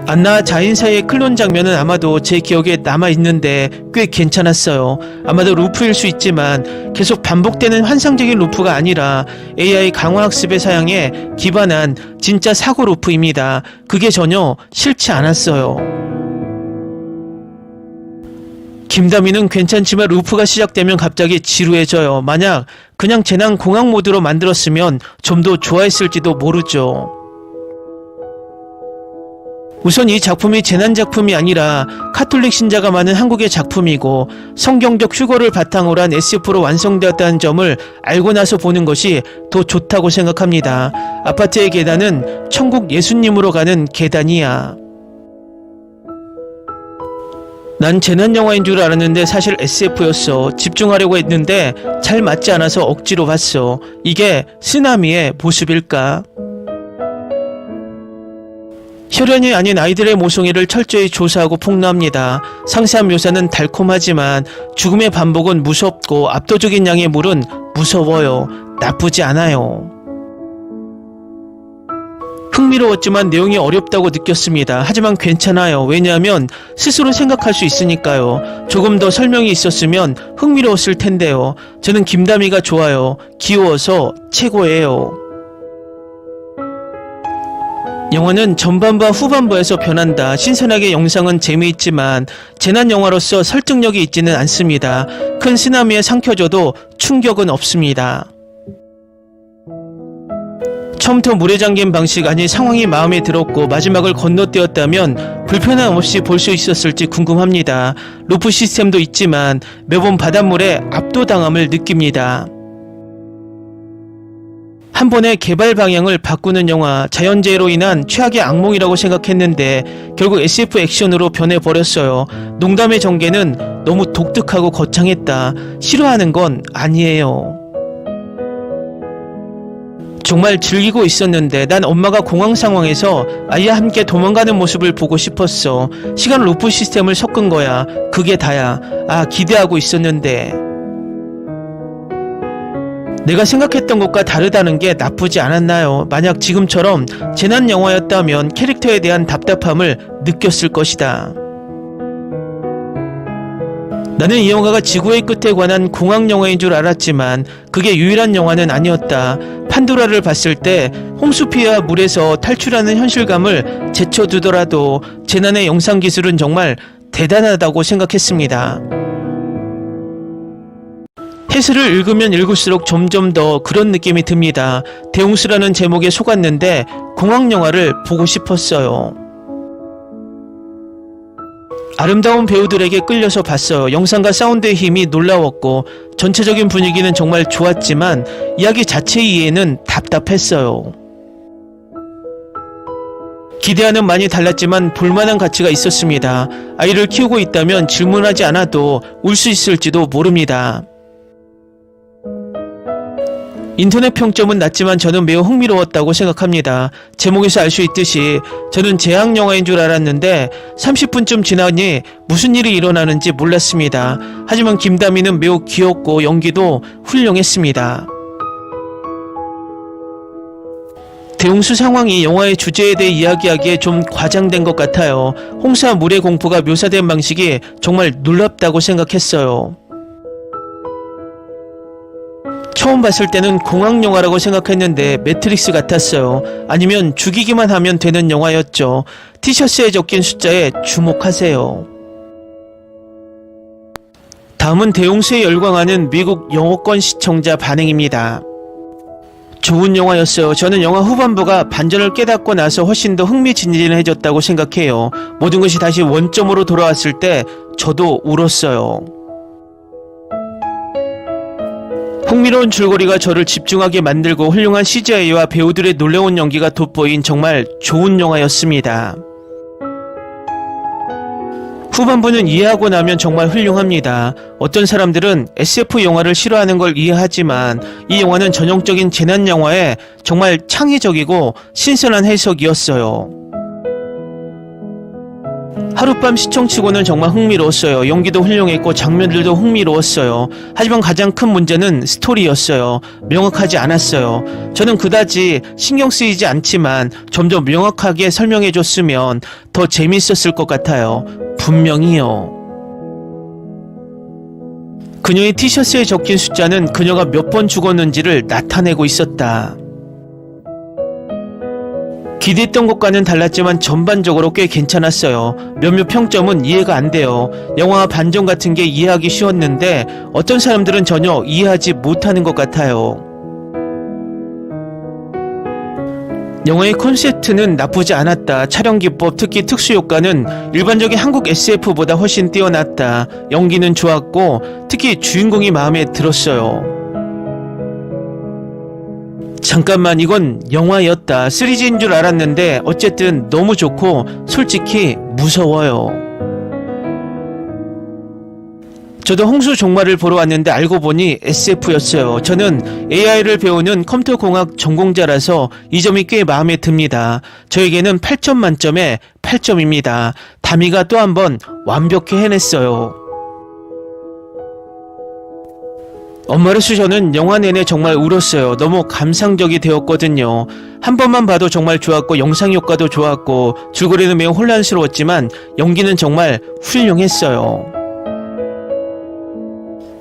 안나와 자인 사이의 클론 장면은 아마도 제 기억에 남아있는데 꽤 괜찮았어요. 아마도 루프일 수 있지만 계속 반복되는 환상적인 루프가 아니라 AI 강화학습의 사양에 기반한 진짜 사고 루프입니다. 그게 전혀 싫지 않았어요. 김다미는 괜찮지만 루프가 시작되면 갑자기 지루해져요. 만약 그냥 재난 공항 모드로 만들었으면 좀 더 좋아했을지도 모르죠. 우선 이 작품이 재난 작품이 아니라 카톨릭 신자가 많은 한국의 작품이고 성경적 휴거를 바탕으로 한 SF로 완성되었다는 점을 알고 나서 보는 것이 더 좋다고 생각합니다. 아파트의 계단은 천국 예수님으로 가는 계단이야. 난 재난영화인 줄 알았는데 사실 SF였어. 집중하려고 했는데 잘 맞지 않아서 억지로 봤어. 이게 쓰나미의 모습일까? 혈연이 아닌 아이들의 모성애를 철저히 조사하고 폭로합니다. 상세한 묘사는 달콤하지만 죽음의 반복은 무섭고 압도적인 양의 물은 무서워요. 나쁘지 않아요. 흥미로웠지만 내용이 어렵다고 느꼈습니다. 하지만 괜찮아요. 왜냐하면 스스로 생각할 수 있으니까요. 조금 더 설명이 있었으면 흥미로웠을 텐데요. 저는 김다미가 좋아요. 귀여워서 최고예요. 영화는 전반부와 후반부에서 변한다. 신선하게 영상은 재미있지만 재난 영화로서 설득력이 있지는 않습니다. 큰 쓰나미에 삼켜져도 충격은 없습니다. 처음부터 물에 잠긴 방식 아니 상황이 마음에 들었고 마지막을 건너뛰었다면 불편함 없이 볼 수 있었을지 궁금합니다. 루프 시스템도 있지만 매번 바닷물에 압도당함을 느낍니다. 한 번에 개발 방향을 바꾸는 영화, 자연재해로 인한 최악의 악몽이라고 생각했는데 결국 SF 액션으로 변해버렸어요. 농담의 전개는 너무 독특하고 거창했다. 싫어하는 건 아니에요. 정말 즐기고 있었는데 난 엄마가 공황 상황에서 아이와 함께 도망가는 모습을 보고 싶었어. 시간 루프 시스템을 섞은 거야. 그게 다야. 아, 기대하고 있었는데. 내가 생각했던 것과 다르다는 게 나쁘지 않았나요? 만약 지금처럼 재난 영화였다면 캐릭터에 대한 답답함을 느꼈을 것이다. 나는 이 영화가 지구의 끝에 관한 공황 영화인 줄 알았지만 그게 유일한 영화는 아니었다. 판도라를 봤을 때 홍수 피해와 물에서 탈출하는 현실감을 제쳐두더라도 재난의 영상 기술은 정말 대단하다고 생각했습니다. 해설을 읽으면 읽을수록 점점 더 그런 느낌이 듭니다. 대홍수라는 제목에 속았는데 공황 영화를 보고 싶었어요. 아름다운 배우들에게 끌려서 봤어요. 영상과 사운드의 힘이 놀라웠고 전체적인 분위기는 정말 좋았지만 이야기 자체 이해는 답답했어요. 기대와는 많이 달랐지만 볼만한 가치가 있었습니다. 아이를 키우고 있다면 질문하지 않아도 울 수 있을지도 모릅니다. 인터넷 평점은 낮지만 저는 매우 흥미로웠다고 생각합니다. 제목에서 알 수 있듯이 저는 재앙 영화인 줄 알았는데 30분쯤 지나니 무슨 일이 일어나는지 몰랐습니다. 하지만 김다미는 매우 귀엽고 연기도 훌륭했습니다. 대홍수 상황이 영화의 주제에 대해 이야기하기에 좀 과장된 것 같아요. 홍수와 물의 공포가 묘사된 방식이 정말 놀랍다고 생각했어요. 처음 봤을 때는 공황 영화라고 생각했는데 매트릭스 같았어요. 아니면 죽이기만 하면 되는 영화였죠. 티셔츠에 적힌 숫자에 주목하세요. 다음은 대홍수에 열광하는 미국 영어권 시청자 반응입니다. 좋은 영화였어요. 저는 영화 후반부가 반전을 깨닫고 나서 훨씬 더 흥미진진해졌다고 생각해요. 모든 것이 다시 원점으로 돌아왔을 때 저도 울었어요. 흥미로운 줄거리가 저를 집중하게 만들고 훌륭한 CGI와 배우들의 놀라운 연기가 돋보인 정말 좋은 영화였습니다. 후반부는 이해하고 나면 정말 훌륭합니다. 어떤 사람들은 SF 영화를 싫어하는 걸 이해하지만 이 영화는 전형적인 재난 영화에 정말 창의적이고 신선한 해석이었어요. 하룻밤 시청치고는 정말 흥미로웠어요. 연기도 훌륭했고 장면들도 흥미로웠어요. 하지만 가장 큰 문제는 스토리였어요. 명확하지 않았어요. 저는 그다지 신경 쓰이지 않지만 좀 더 명확하게 설명해줬으면 더 재밌었을 것 같아요. 분명히요. 그녀의 티셔츠에 적힌 숫자는 그녀가 몇 번 죽었는지를 나타내고 있었다. 기대했던 것과는 달랐지만 전반적으로 꽤 괜찮았어요. 몇몇 평점은 이해가 안 돼요. 영화와 반전 같은 게 이해하기 쉬웠는데 어떤 사람들은 전혀 이해하지 못하는 것 같아요. 영화의 콘셉트는 나쁘지 않았다. 촬영 기법, 특히 특수효과는 일반적인 한국 SF보다 훨씬 뛰어났다. 연기는 좋았고 특히 주인공이 마음에 들었어요. 잠깐만, 이건 영화였다. 3G인 줄 알았는데 어쨌든 너무 좋고 솔직히 무서워요. 저도 홍수 종말을 보러 왔는데 알고 보니 SF였어요. 저는 AI를 배우는 컴퓨터공학 전공자라서 이 점이 꽤 마음에 듭니다. 저에게는 8점 만점에 8점입니다. 다미가 또 한 번 완벽히 해냈어요. 엄마로서 저는 영화 내내 정말 울었어요. 너무 감상적이 되었거든요. 한 번만 봐도 정말 좋았고 영상 효과도 좋았고 줄거리는 매우 혼란스러웠지만 연기는 정말 훌륭했어요.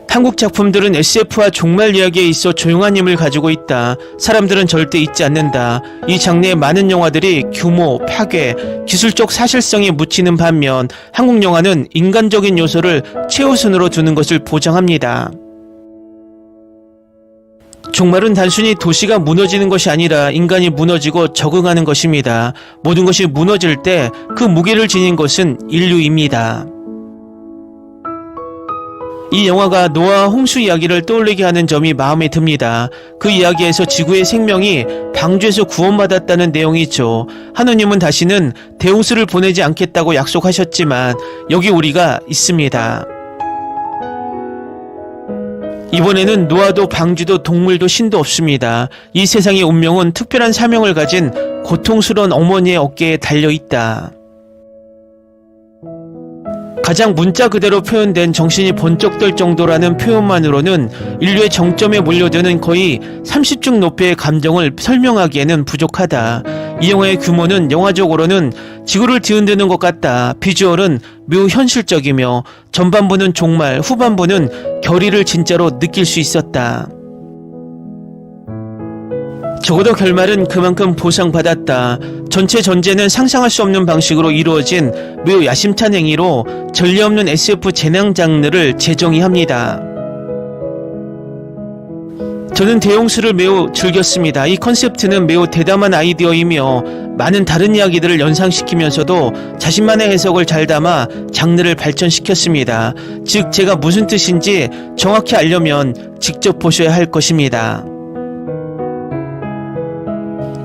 한국 작품들은 SF와 종말 이야기에 있어 조용한 힘을 가지고 있다. 사람들은 절대 잊지 않는다. 이 장르의 많은 영화들이 규모, 파괴, 기술적 사실성에 묻히는 반면 한국 영화는 인간적인 요소를 최우선으로 두는 것을 보장합니다. 종말은 단순히 도시가 무너지는 것이 아니라 인간이 무너지고 적응하는 것입니다. 모든 것이 무너질 때 그 무게를 지닌 것은 인류입니다. 이 영화가 노아와 홍수 이야기를 떠올리게 하는 점이 마음에 듭니다. 그 이야기에서 지구의 생명이 방주에서 구원받았다는 내용이죠. 하느님은 다시는 대홍수를 보내지 않겠다고 약속하셨지만 여기 우리가 있습니다. 이번에는 노아도 방주도 동물도 신도 없습니다. 이 세상의 운명은 특별한 사명을 가진 고통스러운 어머니의 어깨에 달려있다. 가장 문자 그대로 표현된 정신이 번쩍 들 정도라는 표현만으로는 인류의 정점에 몰려드는 거의 30중 높이의 감정을 설명하기에는 부족하다. 이 영화의 규모는 영화적으로는 지구를 뒤흔드는 것 같다. 비주얼은 매우 현실적이며 전반부는 종말, 후반부는 결의를 진짜로 느낄 수 있었다. 적어도 결말은 그만큼 보상받았다. 전체 전제는 상상할 수 없는 방식으로 이루어진 매우 야심찬 행위로 전례 없는 SF 재난 장르를 재정의합니다. 저는 대용수를 매우 즐겼습니다. 이 컨셉트는 매우 대담한 아이디어이며 많은 다른 이야기들을 연상시키면서도 자신만의 해석을 잘 담아 장르를 발전시켰습니다. 즉 제가 무슨 뜻인지 정확히 알려면 직접 보셔야 할 것입니다.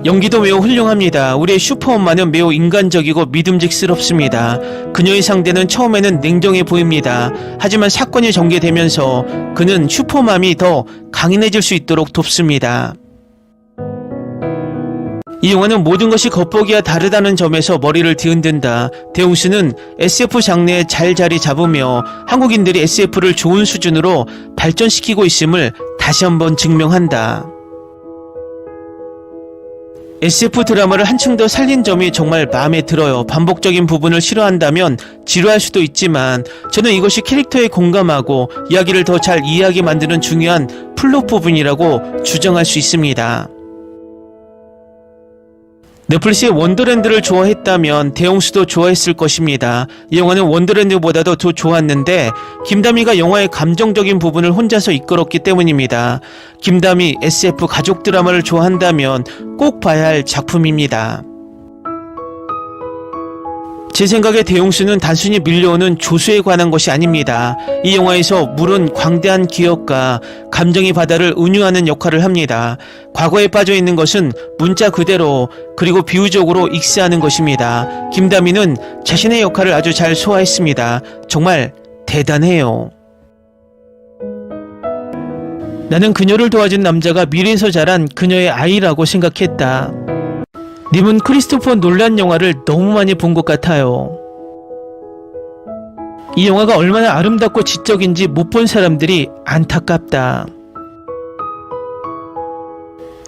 연기도 매우 훌륭합니다. 우리의 슈퍼엄마는 매우 인간적이고 믿음직스럽습니다. 그녀의 상대는 처음에는 냉정해 보입니다. 하지만 사건이 전개되면서 그는 슈퍼맘이 더 강인해질 수 있도록 돕습니다. 이 영화는 모든 것이 겉보기와 다르다는 점에서 머리를 뒤흔든다. 대웅수는 SF 장르에 잘 자리 잡으며 한국인들이 SF를 좋은 수준으로 발전시키고 있음을 다시 한번 증명한다. SF 드라마를 한층 더 살린 점이 정말 마음에 들어요. 반복적인 부분을 싫어한다면 지루할 수도 있지만 저는 이것이 캐릭터에 공감하고 이야기를 더 잘 이해하게 만드는 중요한 플롯 부분이라고 주장할 수 있습니다. 넷플릭스의 원더랜드를 좋아했다면 대용수도 좋아했을 것입니다. 이 영화는 원더랜드보다도 더 좋았는데 김다미가 영화의 감정적인 부분을 혼자서 이끌었기 때문입니다. 김다미 SF 가족 드라마를 좋아한다면 꼭 봐야 할 작품입니다. 제 생각에 대용수는 단순히 밀려오는 조수에 관한 것이 아닙니다. 이 영화에서 물은 광대한 기억과 감정의 바다를 은유하는 역할을 합니다. 과거에 빠져있는 것은 문자 그대로 그리고 비유적으로 익스하는 것입니다. 김다미는 자신의 역할을 아주 잘 소화했습니다. 정말 대단해요. 나는 그녀를 도와준 남자가 미래에서 자란 그녀의 아이라고 생각했다. 님은 크리스토퍼 놀란 영화를 너무 많이 본 것 같아요. 이 영화가 얼마나 아름답고 지적인지 못 본 사람들이 안타깝다.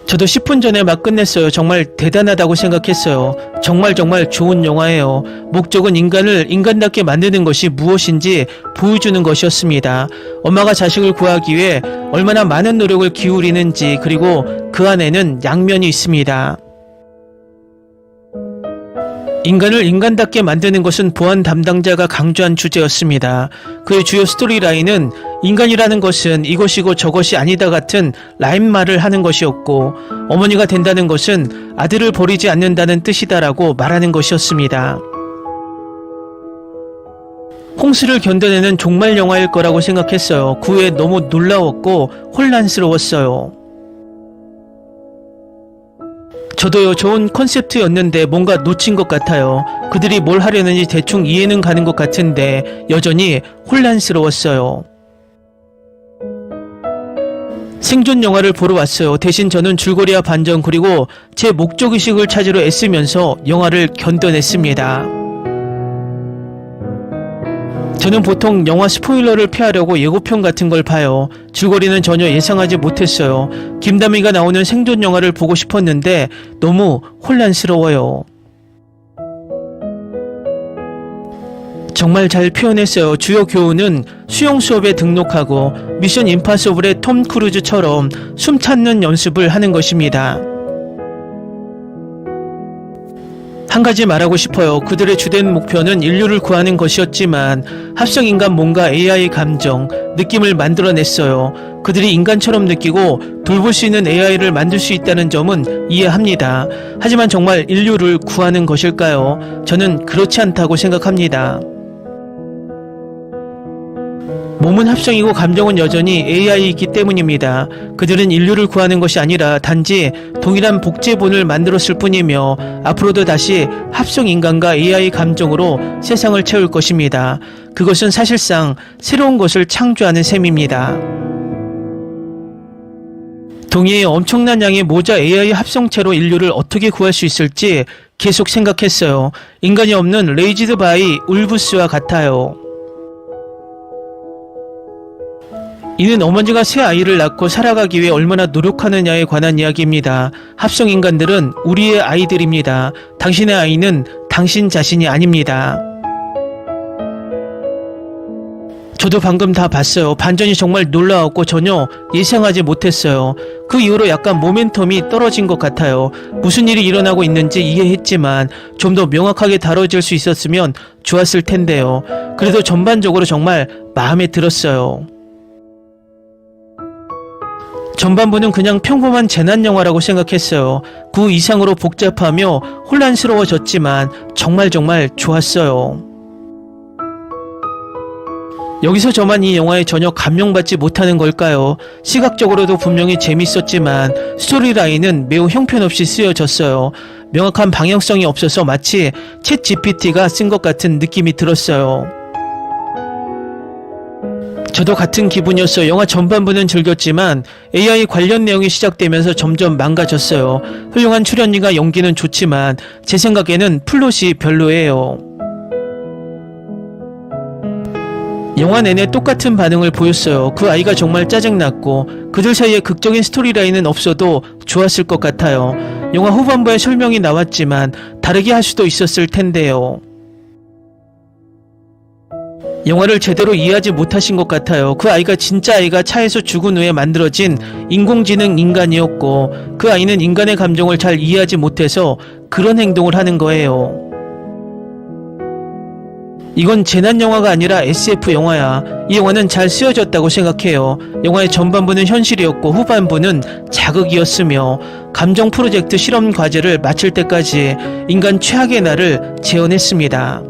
저도 10분 전에 막 끝냈어요. 정말 대단하다고 생각했어요. 정말 좋은 영화예요. 목적은 인간을 인간답게 만드는 것이 무엇인지 보여주는 것이었습니다. 엄마가 자식을 구하기 위해 얼마나 많은 노력을 기울이는지, 그리고 그 안에는 양면이 있습니다. 인간을 인간답게 만드는 것은 보안 담당자가 강조한 주제였습니다. 그의 주요 스토리라인은 인간이라는 것은 이것이고 저것이 아니다 같은 라임말을 하는 것이었고, 어머니가 된다는 것은 아들을 버리지 않는다는 뜻이다라고 말하는 것이었습니다. 홍수를 견뎌내는 종말 영화일 거라고 생각했어요. 그 후에 너무 놀라웠고 혼란스러웠어요. 저도요, 좋은 컨셉트였는데 뭔가 놓친 것 같아요. 그들이 뭘 하려는지 대충 이해는 가는 것 같은데 여전히 혼란스러웠어요. 생존 영화를 보러 왔어요. 대신 저는 줄거리와 반전 그리고 제 목적의식을 찾으려 애쓰면서 영화를 견뎌냈습니다. 저는 보통 영화 스포일러를 피하려고 예고편 같은 걸 봐요. 줄거리는 전혀 예상하지 못했어요. 김다미가 나오는 생존 영화를 보고 싶었는데 너무 혼란스러워요. 정말 잘 표현했어요. 주요 교훈은 수영 수업에 등록하고 미션 임파서블의 톰 크루즈처럼 숨 찾는 연습을 하는 것입니다. 한 가지 말하고 싶어요. 그들의 주된 목표는 인류를 구하는 것이었지만 합성인간 몸과 AI 감정, 느낌을 만들어냈어요. 그들이 인간처럼 느끼고 돌볼 수 있는 AI를 만들 수 있다는 점은 이해합니다. 하지만 정말 인류를 구하는 것일까요? 저는 그렇지 않다고 생각합니다. 몸은 합성이고 감정은 여전히 AI이기 때문입니다. 그들은 인류를 구하는 것이 아니라 단지 동일한 복제본을 만들었을 뿐이며 앞으로도 다시 합성인간과 AI 감정으로 세상을 채울 것입니다. 그것은 사실상 새로운 것을 창조하는 셈입니다. 동해의 엄청난 양의 모자 AI 합성체로 인류를 어떻게 구할 수 있을지 계속 생각했어요. 인간이 없는 레이지드 바이 울브스와 같아요. 이는 어머니가 새 아이를 낳고 살아가기 위해 얼마나 노력하느냐에 관한 이야기입니다. 합성 인간들은 우리의 아이들입니다. 당신의 아이는 당신 자신이 아닙니다. 저도 방금 다 봤어요. 반전이 정말 놀라웠고 전혀 예상하지 못했어요. 그 이후로 약간 모멘텀이 떨어진 것 같아요. 무슨 일이 일어나고 있는지 이해했지만 좀 더 명확하게 다뤄질 수 있었으면 좋았을 텐데요. 그래도 전반적으로 정말 마음에 들었어요. 전반부는 그냥 평범한 재난 영화라고 생각했어요. 그 이상으로 복잡하며 혼란스러워졌지만 정말 좋았어요. 여기서 저만 이 영화에 전혀 감명받지 못하는 걸까요? 시각적으로도 분명히 재밌었지만 스토리라인은 매우 형편없이 쓰여졌어요. 명확한 방향성이 없어서 마치 챗 GPT가 쓴 것 같은 느낌이 들었어요. 저도 같은 기분이었어요. 영화 전반부는 즐겼지만 AI 관련 내용이 시작되면서 점점 망가졌어요. 훌륭한 출연진과 연기는 좋지만 제 생각에는 플롯이 별로예요. 영화 내내 똑같은 반응을 보였어요. 그 아이가 정말 짜증났고 그들 사이에 극적인 스토리라인은 없어도 좋았을 것 같아요. 영화 후반부에 설명이 나왔지만 다르게 할 수도 있었을 텐데요. 영화를 제대로 이해하지 못하신 것 같아요. 그 아이가 진짜 아이가 차에서 죽은 후에 만들어진 인공지능 인간이었고 그 아이는 인간의 감정을 잘 이해하지 못해서 그런 행동을 하는 거예요. 이건 재난 영화가 아니라 SF 영화야. 이 영화는 잘 쓰여졌다고 생각해요. 영화의 전반부는 현실이었고 후반부는 자극이었으며 감정 프로젝트 실험 과제를 마칠 때까지 인간 최악의 날을 재현했습니다.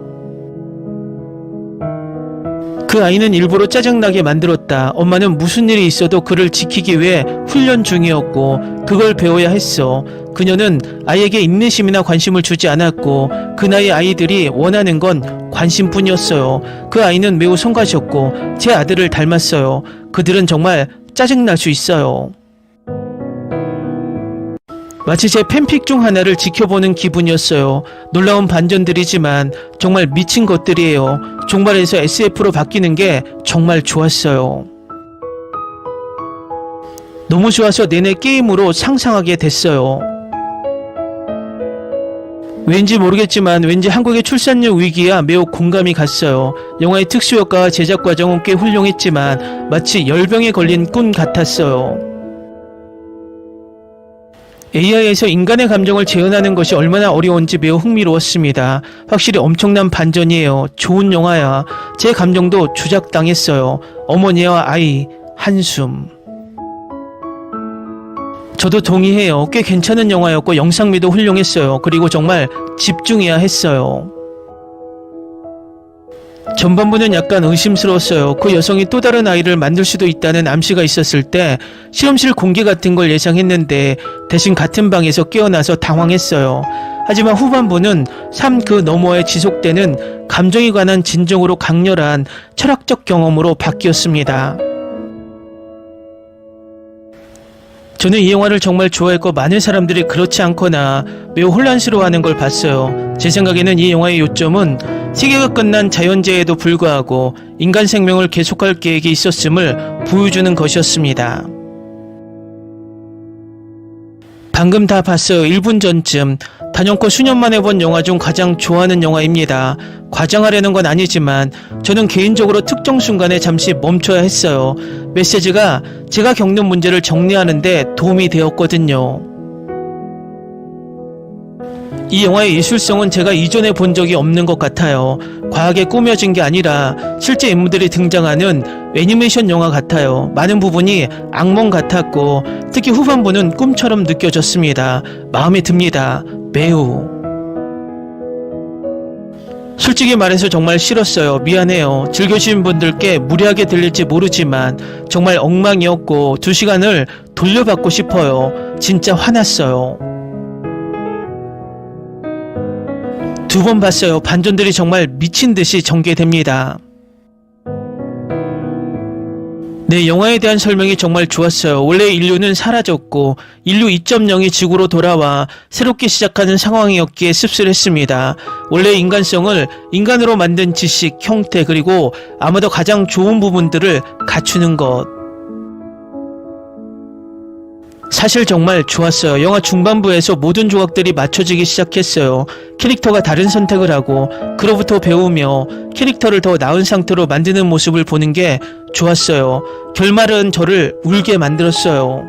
그 아이는 일부러 짜증나게 만들었다. 엄마는 무슨 일이 있어도 그를 지키기 위해 훈련 중이었고 그걸 배워야 했어. 그녀는 아이에게 인내심이나 관심을 주지 않았고 그 나이 아이들이 원하는 건 관심뿐이었어요. 그 아이는 매우 성가셨고 제 아들을 닮았어요. 그들은 정말 짜증날 수 있어요. 마치 제 팬픽 중 하나를 지켜보는 기분이었어요. 놀라운 반전들이지만 정말 미친 것들이에요. 종말에서 SF로 바뀌는 게 정말 좋았어요. 너무 좋아서 내내 게임으로 상상하게 됐어요. 왠지 모르겠지만 왠지 한국의 출산율 위기와 매우 공감이 갔어요. 영화의 특수효과와 제작 과정은 꽤 훌륭했지만 마치 열병에 걸린 꾼 같았어요. AI에서 인간의 감정을 재현하는 것이 얼마나 어려운지 매우 흥미로웠습니다. 확실히 엄청난 반전이에요. 좋은 영화야. 제 감정도 조작당했어요. 어머니와 아이, 한숨. 저도 동의해요. 꽤 괜찮은 영화였고 영상미도 훌륭했어요. 그리고 정말 집중해야 했어요. 전반부는 약간 의심스러웠어요. 그 여성이 또 다른 아이를 만들 수도 있다는 암시가 있었을 때 실험실 공개 같은 걸 예상했는데 대신 같은 방에서 깨어나서 당황했어요. 하지만 후반부는 삶 그 너머에 지속되는 감정에 관한 진정으로 강렬한 철학적 경험으로 바뀌었습니다. 저는 이 영화를 정말 좋아했고 많은 사람들이 그렇지 않거나 매우 혼란스러워하는 걸 봤어요. 제 생각에는 이 영화의 요점은 세계가 끝난 자연재해에도 불구하고 인간 생명을 계속할 계획이 있었음을 보여주는 것이었습니다. 방금 다 봤어요. 1분 전쯤. 단연코 수년 만에 본 영화 중 가장 좋아하는 영화입니다. 과장하려는 건 아니지만 저는 개인적으로 특정 순간에 잠시 멈춰야 했어요. 메시지가 제가 겪는 문제를 정리하는 데 도움이 되었거든요. 이 영화의 예술성은 제가 이전에 본 적이 없는 것 같아요. 과하게 꾸며진 게 아니라 실제 인물들이 등장하는 애니메이션 영화 같아요. 많은 부분이 악몽 같았고 특히 후반부는 꿈처럼 느껴졌습니다. 마음에 듭니다. 매우. 솔직히 말해서 정말 싫었어요. 미안해요. 즐겨주신 분들께 무례하게 들릴지 모르지만 정말 엉망이었고 2시간을 돌려받고 싶어요. 진짜 화났어요. 2번 봤어요. 반전들이 정말 미친듯이 전개됩니다. 네, 영화에 대한 설명이 정말 좋았어요. 원래 인류는 사라졌고 인류 2.0이 지구로 돌아와 새롭게 시작하는 상황이었기에 씁쓸했습니다. 원래 인간성을 인간으로 만든 지식, 형태 그리고 아마도 가장 좋은 부분들을 갖추는 것. 사실 정말 좋았어요. 영화 중반부에서 모든 조각들이 맞춰지기 시작했어요. 캐릭터가 다른 선택을 하고 그로부터 배우며 캐릭터를 더 나은 상태로 만드는 모습을 보는 게 좋았어요. 결말은 저를 울게 만들었어요.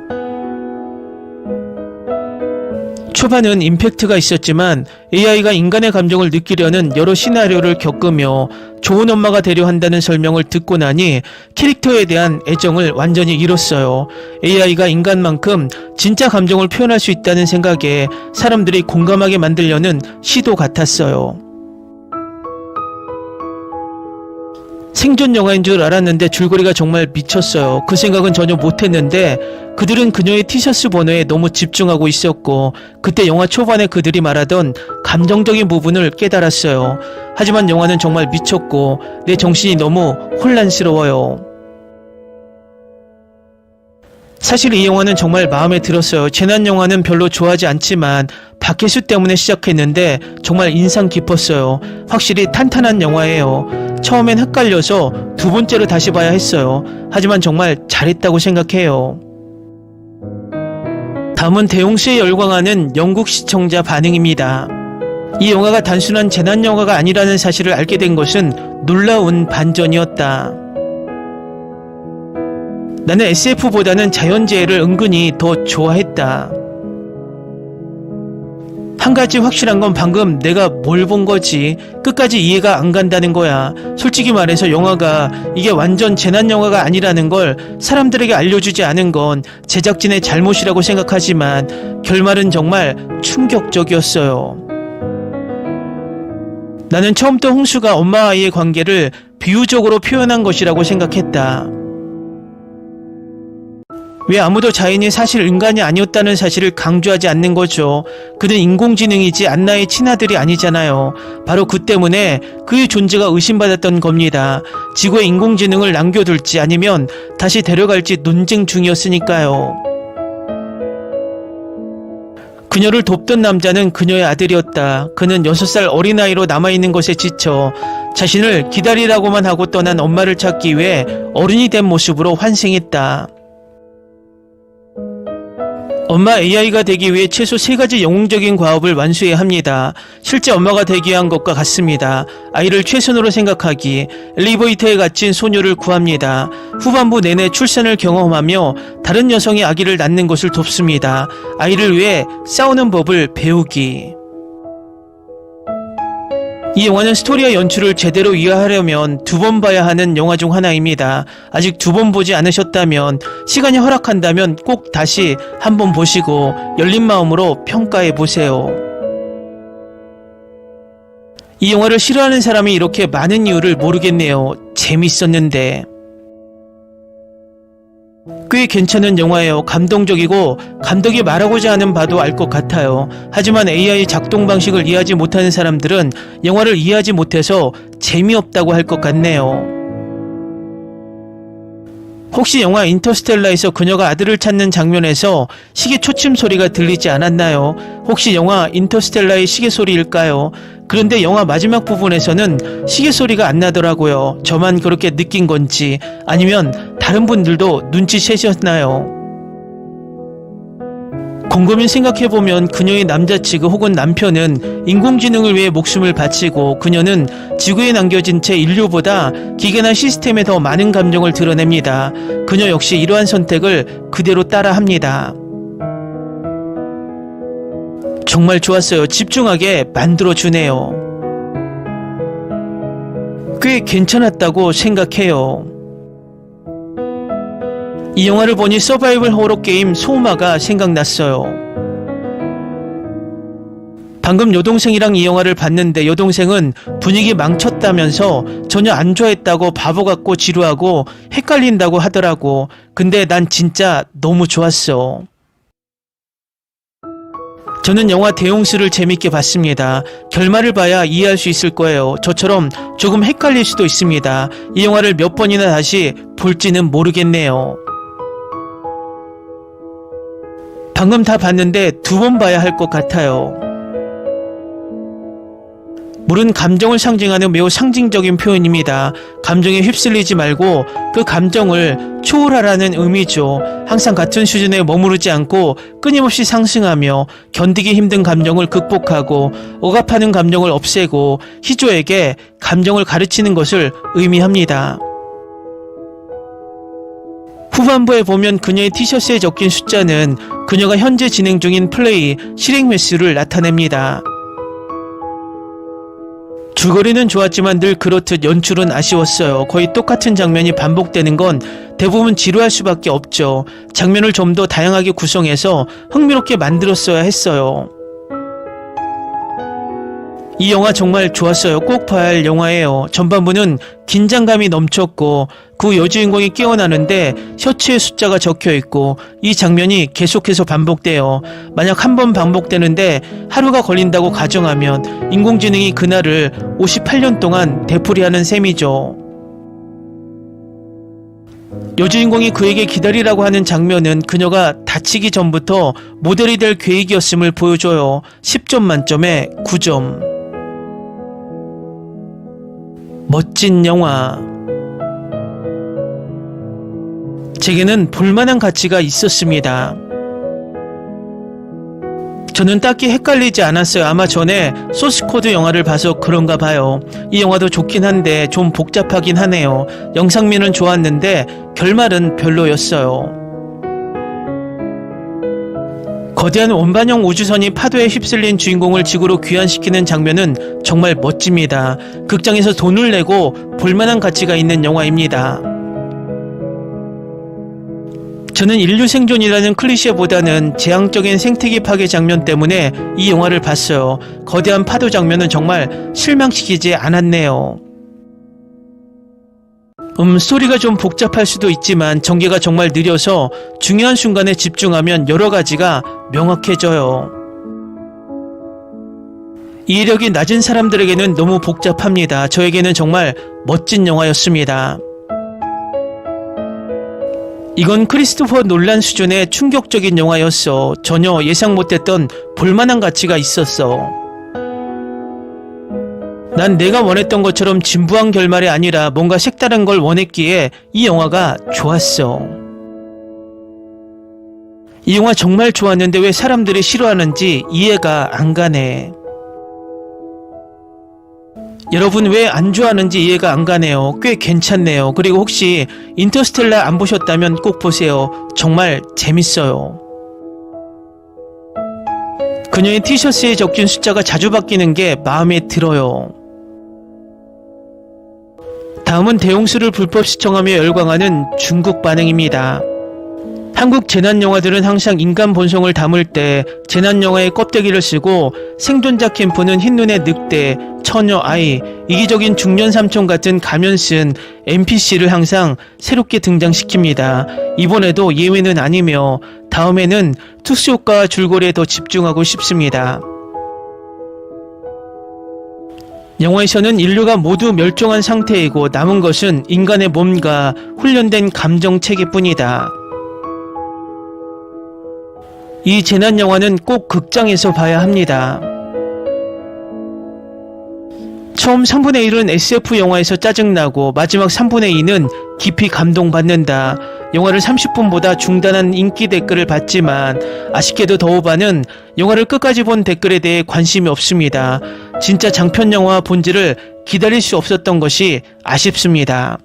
초반은 임팩트가 있었지만 AI가 인간의 감정을 느끼려는 여러 시나리오를 겪으며 좋은 엄마가 되려 한다는 설명을 듣고 나니 캐릭터에 대한 애정을 완전히 잃었어요. AI가 인간만큼 진짜 감정을 표현할 수 있다는 생각에 사람들이 공감하게 만들려는 시도 같았어요. 생존 영화인 줄 알았는데 줄거리가 정말 미쳤어요. 그 생각은 전혀 못했는데 그들은 그녀의 티셔츠 번호에 너무 집중하고 있었고 그때 영화 초반에 그들이 말하던 감정적인 부분을 깨달았어요. 하지만 영화는 정말 미쳤고 내 정신이 너무 혼란스러워요. 사실 이 영화는 정말 마음에 들었어요. 재난 영화는 별로 좋아하지 않지만 박혜수 때문에 시작했는데 정말 인상 깊었어요. 확실히 탄탄한 영화예요. 처음엔 헷갈려서 두 번째로 다시 봐야 했어요. 하지만 정말 잘했다고 생각해요. 다음은 대용수에 열광하는 영국 시청자 반응입니다. 이 영화가 단순한 재난 영화가 아니라는 사실을 알게 된 것은 놀라운 반전이었다. 나는 SF보다는 자연재해를 은근히 더 좋아했다. 한 가지 확실한 건 방금 내가 뭘 본 거지 끝까지 이해가 안 간다는 거야. 솔직히 말해서 영화가 이게 완전 재난 영화가 아니라는 걸 사람들에게 알려주지 않은 건 제작진의 잘못이라고 생각하지만 결말은 정말 충격적이었어요. 나는 처음부터 홍수가 엄마와 아이의 관계를 비유적으로 표현한 것이라고 생각했다. 왜 아무도 자인이 사실 인간이 아니었다는 사실을 강조하지 않는 거죠. 그는 인공지능이지 안나의 친아들이 아니잖아요. 바로 그 때문에 그의 존재가 의심받았던 겁니다. 지구에 인공지능을 남겨둘지 아니면 다시 데려갈지 논쟁 중이었으니까요. 그녀를 돕던 남자는 그녀의 아들이었다. 그는 6살 어린아이로 남아있는 것에 지쳐 자신을 기다리라고만 하고 떠난 엄마를 찾기 위해 어른이 된 모습으로 환생했다. 엄마 AI가 되기 위해 최소 3가지 영웅적인 과업을 완수해야 합니다. 실제 엄마가 되기 위한 것과 같습니다. 아이를 최선으로 생각하기, 엘리베이터에 갇힌 소녀를 구합니다. 후반부 내내 출산을 경험하며 다른 여성의 아기를 낳는 것을 돕습니다. 아이를 위해 싸우는 법을 배우기. 이 영화는 스토리와 연출을 제대로 이해하려면 2번 봐야 하는 영화 중 하나입니다. 아직 2번 보지 않으셨다면 시간이 허락한다면 꼭 다시 한번 보시고 열린 마음으로 평가해 보세요. 이 영화를 싫어하는 사람이 이렇게 많은 이유를 모르겠네요. 재밌었는데. 꽤 괜찮은 영화예요. 감동적이고 감독이 말하고자 하는 바도 알 것 같아요. 하지만 AI 작동 방식을 이해하지 못하는 사람들은 영화를 이해하지 못해서 재미없다고 할 것 같네요. 혹시 영화 인터스텔라에서 그녀가 아들을 찾는 장면에서 시계 초침 소리가 들리지 않았나요? 혹시 영화 인터스텔라의 시계 소리일까요? 그런데 영화 마지막 부분에서는 시계 소리가 안 나더라고요. 저만 그렇게 느낀 건지 아니면 다른 분들도 눈치채셨나요? 곰곰이 생각해보면 그녀의 남자친구 혹은 남편은 인공지능을 위해 목숨을 바치고 그녀는 지구에 남겨진 채 인류보다 기계나 시스템에 더 많은 감정을 드러냅니다. 그녀 역시 이러한 선택을 그대로 따라합니다. 정말 좋았어요. 집중하게 만들어주네요. 꽤 괜찮았다고 생각해요. 이 영화를 보니 서바이벌 호러 게임 소마가 생각났어요. 방금 여동생이랑 이 영화를 봤는데 여동생은 분위기 망쳤다면서 전혀 안 좋아했다고 바보 같고 지루하고 헷갈린다고 하더라고. 근데 난 진짜 너무 좋았어. 저는 영화 대용수를 재밌게 봤습니다. 결말을 봐야 이해할 수 있을 거예요. 저처럼 조금 헷갈릴 수도 있습니다. 이 영화를 몇 번이나 다시 볼지는 모르겠네요. 방금 다 봤는데 2번 봐야 할 것 같아요. 물은 감정을 상징하는 매우 상징적인 표현입니다. 감정에 휩쓸리지 말고 그 감정을 초월하라는 의미죠. 항상 같은 수준에 머무르지 않고 끊임없이 상승하며 견디기 힘든 감정을 극복하고 억압하는 감정을 없애고 희조에게 감정을 가르치는 것을 의미합니다. 후반부에 보면 그녀의 티셔츠에 적힌 숫자는 그녀가 현재 진행 중인 플레이 실행 횟수를 나타냅니다. 줄거리는 좋았지만 늘 그렇듯 연출은 아쉬웠어요. 거의 똑같은 장면이 반복되는 건 대부분 지루할 수밖에 없죠. 장면을 좀 더 다양하게 구성해서 흥미롭게 만들었어야 했어요. 이 영화 정말 좋았어요. 꼭 봐야 할 영화예요. 전반부는 긴장감이 넘쳤고 그 여주인공이 깨어나는데 셔츠에 숫자가 적혀있고 이 장면이 계속해서 반복돼요. 만약 한 번 반복되는데 하루가 걸린다고 가정하면 인공지능이 그날을 58년 동안 되풀이하는 셈이죠. 여주인공이 그에게 기다리라고 하는 장면은 그녀가 다치기 전부터 모델이 될 계획이었음을 보여줘요. 10점 만점에 9점. 멋진 영화. 제게는 볼만한 가치가 있었습니다. 저는 딱히 헷갈리지 않았어요. 아마 전에 소스코드 영화를 봐서 그런가 봐요. 이 영화도 좋긴 한데 좀 복잡하긴 하네요. 영상미는 좋았는데 결말은 별로였어요. 거대한 원반형 우주선이 파도에 휩쓸린 주인공을 지구로 귀환시키는 장면은 정말 멋집니다. 극장에서 돈을 내고 볼만한 가치가 있는 영화입니다. 저는 인류 생존이라는 클리셰보다는 재앙적인 생태계 파괴 장면 때문에 이 영화를 봤어요. 거대한 파도 장면은 정말 실망시키지 않았네요. 스토리가 좀 복잡할 수도 있지만 전개가 정말 느려서 중요한 순간에 집중하면 여러 가지가 명확해져요. 이해력이 낮은 사람들에게는 너무 복잡합니다. 저에게는 정말 멋진 영화였습니다. 이건 크리스토퍼 놀란 수준의 충격적인 영화였어. 전혀 예상 못했던 볼만한 가치가 있었어. 난 내가 원했던 것처럼 진부한 결말이 아니라 뭔가 색다른 걸 원했기에 이 영화가 좋았어. 이 영화 정말 좋았는데 왜 사람들이 싫어하는지 이해가 안 가네. 여러분 왜 안 좋아하는지 이해가 안 가네요. 꽤 괜찮네요. 그리고 혹시 인터스텔라 안 보셨다면 꼭 보세요. 정말 재밌어요. 그녀의 티셔츠에 적힌 숫자가 자주 바뀌는 게 마음에 들어요. 다음은 대홍수를 불법 시청하며 열광하는 중국 반응입니다. 한국 재난영화들은 항상 인간 본성을 담을 때 재난영화의 껍데기를 쓰고 생존자 캠프는 흰눈의 늑대, 처녀 아이, 이기적인 중년 삼촌 같은 가면 쓴 NPC를 항상 새롭게 등장시킵니다. 이번에도 예외는 아니며 다음에는 특수효과와 줄거리에 더 집중하고 싶습니다. 영화에서는 인류가 모두 멸종한 상태이고 남은 것은 인간의 몸과 훈련된 감정 체계뿐이다. 이 재난 영화는 꼭 극장에서 봐야 합니다. 처음 3분의 1은 SF 영화에서 짜증나고 마지막 3분의 2는 깊이 감동받는다. 영화를 30분보다 중단한 인기 댓글을 봤지만 아쉽게도 더오바는 영화를 끝까지 본 댓글에 대해 관심이 없습니다. 진짜 장편 영화 본질을 기다릴 수 없었던 것이 아쉽습니다.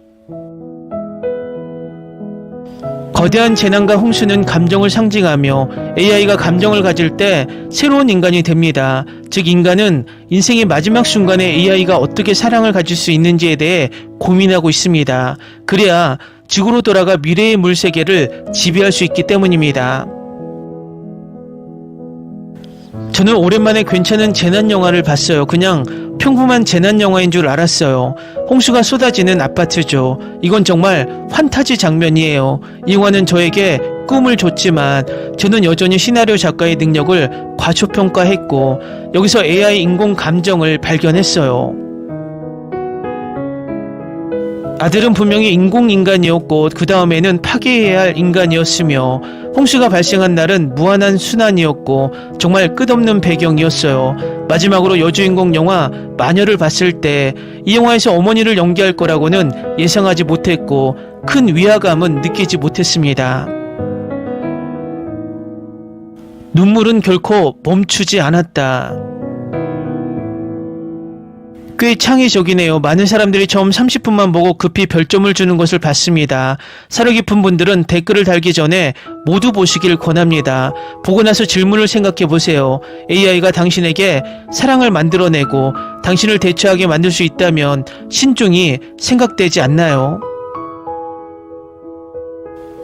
거대한 재난과 홍수는 감정을 상징하며 AI가 감정을 가질 때 새로운 인간이 됩니다. 즉 인간은 인생의 마지막 순간에 AI가 어떻게 사랑을 가질 수 있는지에 대해 고민하고 있습니다. 그래야 지구로 돌아가 미래의 물세계를 지배할 수 있기 때문입니다. 저는 오랜만에 괜찮은 재난 영화를 봤어요. 그냥 평범한 재난 영화인 줄 알았어요. 홍수가 쏟아지는 아파트죠. 이건 정말 판타지 장면이에요. 이 영화는 저에게 꿈을 줬지만 저는 여전히 시나리오 작가의 능력을 과소평가했고 여기서 AI 인공 감정을 발견했어요. 아들은 분명히 인공인간이었고 그 다음에는 파괴해야 할 인간이었으며 홍수가 발생한 날은 무한한 순환이었고 정말 끝없는 배경이었어요. 마지막으로 여주인공 영화 마녀를 봤을 때 이 영화에서 어머니를 연기할 거라고는 예상하지 못했고 큰 위화감은 느끼지 못했습니다. 눈물은 결코 멈추지 않았다. 꽤 창의적이네요. 많은 사람들이 처음 30분만 보고 급히 별점을 주는 것을 봤습니다. 사려 깊은 분들은 댓글을 달기 전에 모두 보시길 권합니다. 보고 나서 질문을 생각해 보세요. AI가 당신에게 사랑을 만들어내고 당신을 대처하게 만들 수 있다면 신중이 생각되지 않나요?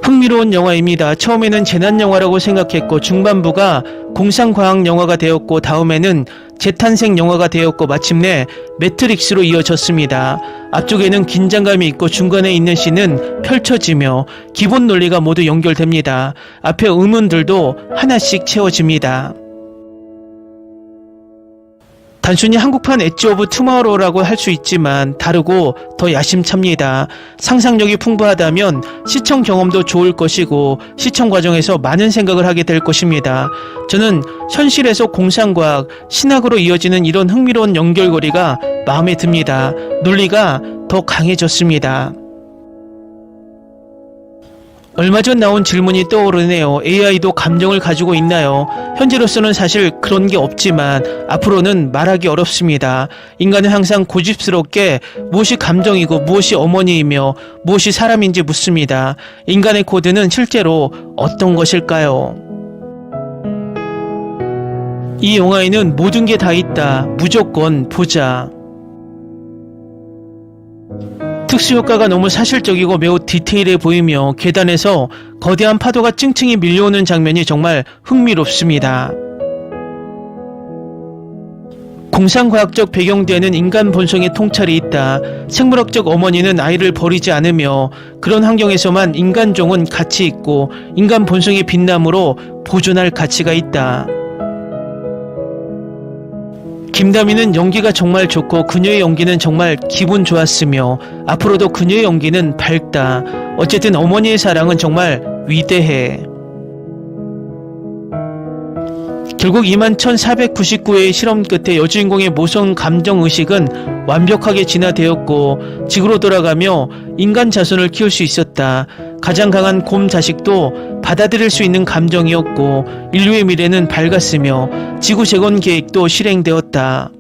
흥미로운 영화입니다. 처음에는 재난영화라고 생각했고 중반부가 공상과학영화가 되었고 다음에는 재탄생 영화가 되었고 마침내 매트릭스로 이어졌습니다. 앞쪽에는 긴장감이 있고 중간에 있는 씬은 펼쳐지며 기본 논리가 모두 연결됩니다. 앞에 의문들도 하나씩 채워집니다. 단순히 한국판 엣지 오브 투마로우라고 할 수 있지만 다르고 더 야심찹니다. 상상력이 풍부하다면 시청 경험도 좋을 것이고 시청 과정에서 많은 생각을 하게 될 것입니다. 저는 현실에서 공상과학, 신학으로 이어지는 이런 흥미로운 연결고리가 마음에 듭니다. 논리가 더 강해졌습니다. 얼마 전 나온 질문이 떠오르네요. AI도 감정을 가지고 있나요? 현재로서는 사실 그런 게 없지만 앞으로는 말하기 어렵습니다. 인간은 항상 고집스럽게 무엇이 감정이고 무엇이 어머니이며 무엇이 사람인지 묻습니다. 인간의 코드는 실제로 어떤 것일까요? 이 영화에는 모든 게 다 있다. 무조건 보자. 특수효과가 너무 사실적이고 매우 디테일해 보이며 계단에서 거대한 파도가 찡찡이 밀려오는 장면이 정말 흥미롭습니다. 공상과학적 배경대에는 인간 본성의 통찰이 있다. 생물학적 어머니는 아이를 버리지 않으며 그런 환경에서만 인간종은 가치 있고 인간 본성의 빛남으로 보존할 가치가 있다. 김다미는 연기가 정말 좋고 그녀의 연기는 정말 기분 좋았으며 앞으로도 그녀의 연기는 밝다. 어쨌든 어머니의 사랑은 정말 위대해. 결국 21,499회의 실험 끝에 여주인공의 모성 감정의식은 완벽하게 진화되었고 지구로 돌아가며 인간 자손을 키울 수 있었다. 가장 강한 곰 자식도 받아들일 수 있는 감정이었고 인류의 미래는 밝았으며 지구 재건 계획도 실행되었다.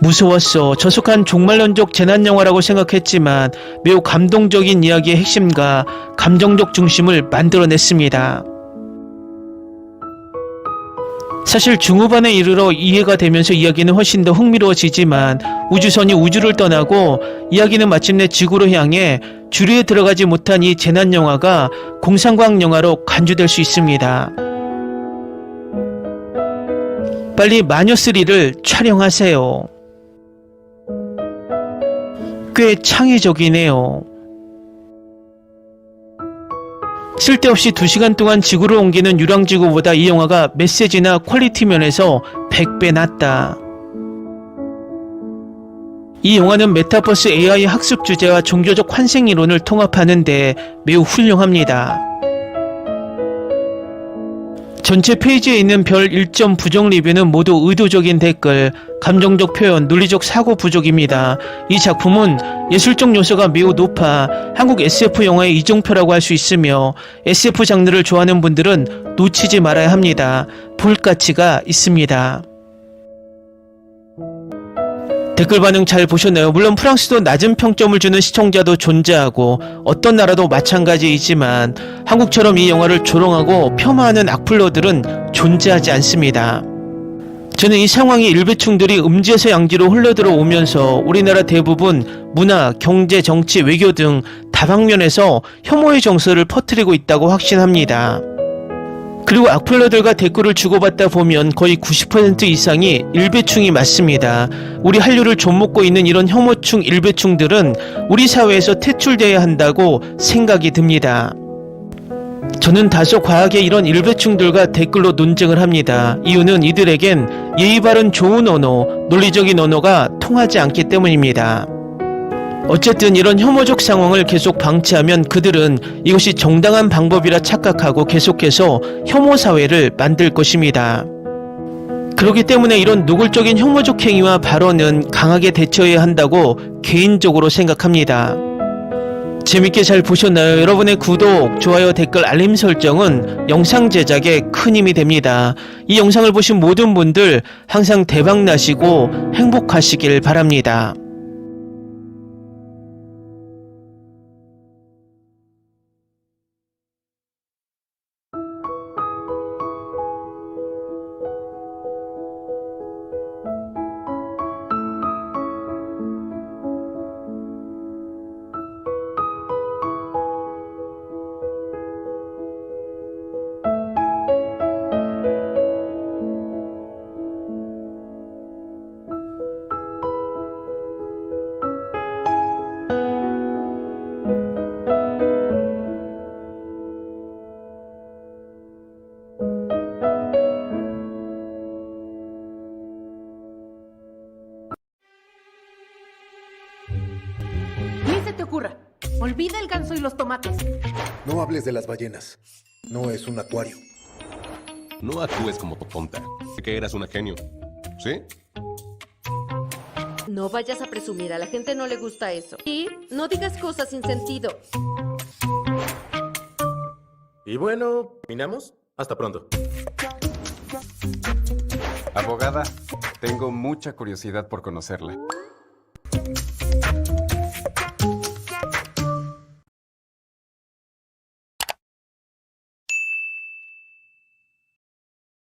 무서웠어. 저속한 종말론적 재난영화라고 생각했지만 매우 감동적인 이야기의 핵심과 감정적 중심을 만들어냈습니다. 사실 중후반에 이르러 이해가 되면서 이야기는 훨씬 더 흥미로워지지만 우주선이 우주를 떠나고 이야기는 마침내 지구로 향해 주류에 들어가지 못한 이 재난영화가 공상과학 영화로 간주될 수 있습니다. 빨리 마녀3를 촬영하세요. 꽤 창의적이네요. 쓸데없이 2시간 동안 지구를 옮기는 유랑지구보다 이 영화가 메시지나 퀄리티 면에서 100배 낫다. 이 영화는 메타버스 AI 학습 주제와 종교적 환생 이론을 통합하는데 매우 훌륭합니다. 전체 페이지에 있는 별 1점 부정 리뷰는 모두 의도적인 댓글, 감정적 표현, 논리적 사고 부족입니다. 이 작품은 예술적 요소가 매우 높아 한국 SF 영화의 이정표라고 할 수 있으며 SF 장르를 좋아하는 분들은 놓치지 말아야 합니다. 볼 가치가 있습니다. 댓글 반응 잘 보셨나요? 물론 프랑스도 낮은 평점을 주는 시청자도 존재하고 어떤 나라도 마찬가지이지만 한국처럼 이 영화를 조롱하고 폄하하는 악플러들은 존재하지 않습니다. 저는 이 상황이 일배충들이 음지에서 양지로 흘러들어 오면서 우리나라 대부분 문화, 경제, 정치, 외교 등 다방면에서 혐오의 정서를 퍼뜨리고 있다고 확신합니다. 그리고 악플러들과 댓글을 주고받다 보면 거의 90% 이상이 일배충이 맞습니다. 우리 한류를 좀먹고 있는 이런 혐오충 일배충들은 우리 사회에서 퇴출되어야 한다고 생각이 듭니다. 저는 다소 과하게 이런 일배충들과 댓글로 논쟁을 합니다. 이유는 이들에겐 예의 바른 좋은 언어, 논리적인 언어가 통하지 않기 때문입니다. 어쨌든 이런 혐오적 상황을 계속 방치하면 그들은 이것이 정당한 방법이라 착각하고 계속해서 혐오 사회를 만들 것입니다. 그렇기 때문에 이런 노골적인 혐오적 행위와 발언은 강하게 대처해야 한다고 개인적으로 생각합니다. 재밌게 잘 보셨나요? 여러분의 구독, 좋아요, 댓글, 알림 설정은 영상 제작에 큰 힘이 됩니다. 이 영상을 보신 모든 분들 항상 대박 나시고 행복하시길 바랍니다. Ni se te ocurra. Olvida el ganso y los tomates. No hables de las ballenas. No es un acuario. No actúes como tonta. Que eras una genio. ¿Sí? No vayas a presumir, a la gente no le gusta eso. Y no digas cosas sin sentido. Y bueno, ¿terminamos? Hasta pronto. Abogada, tengo mucha curiosidad por conocerla.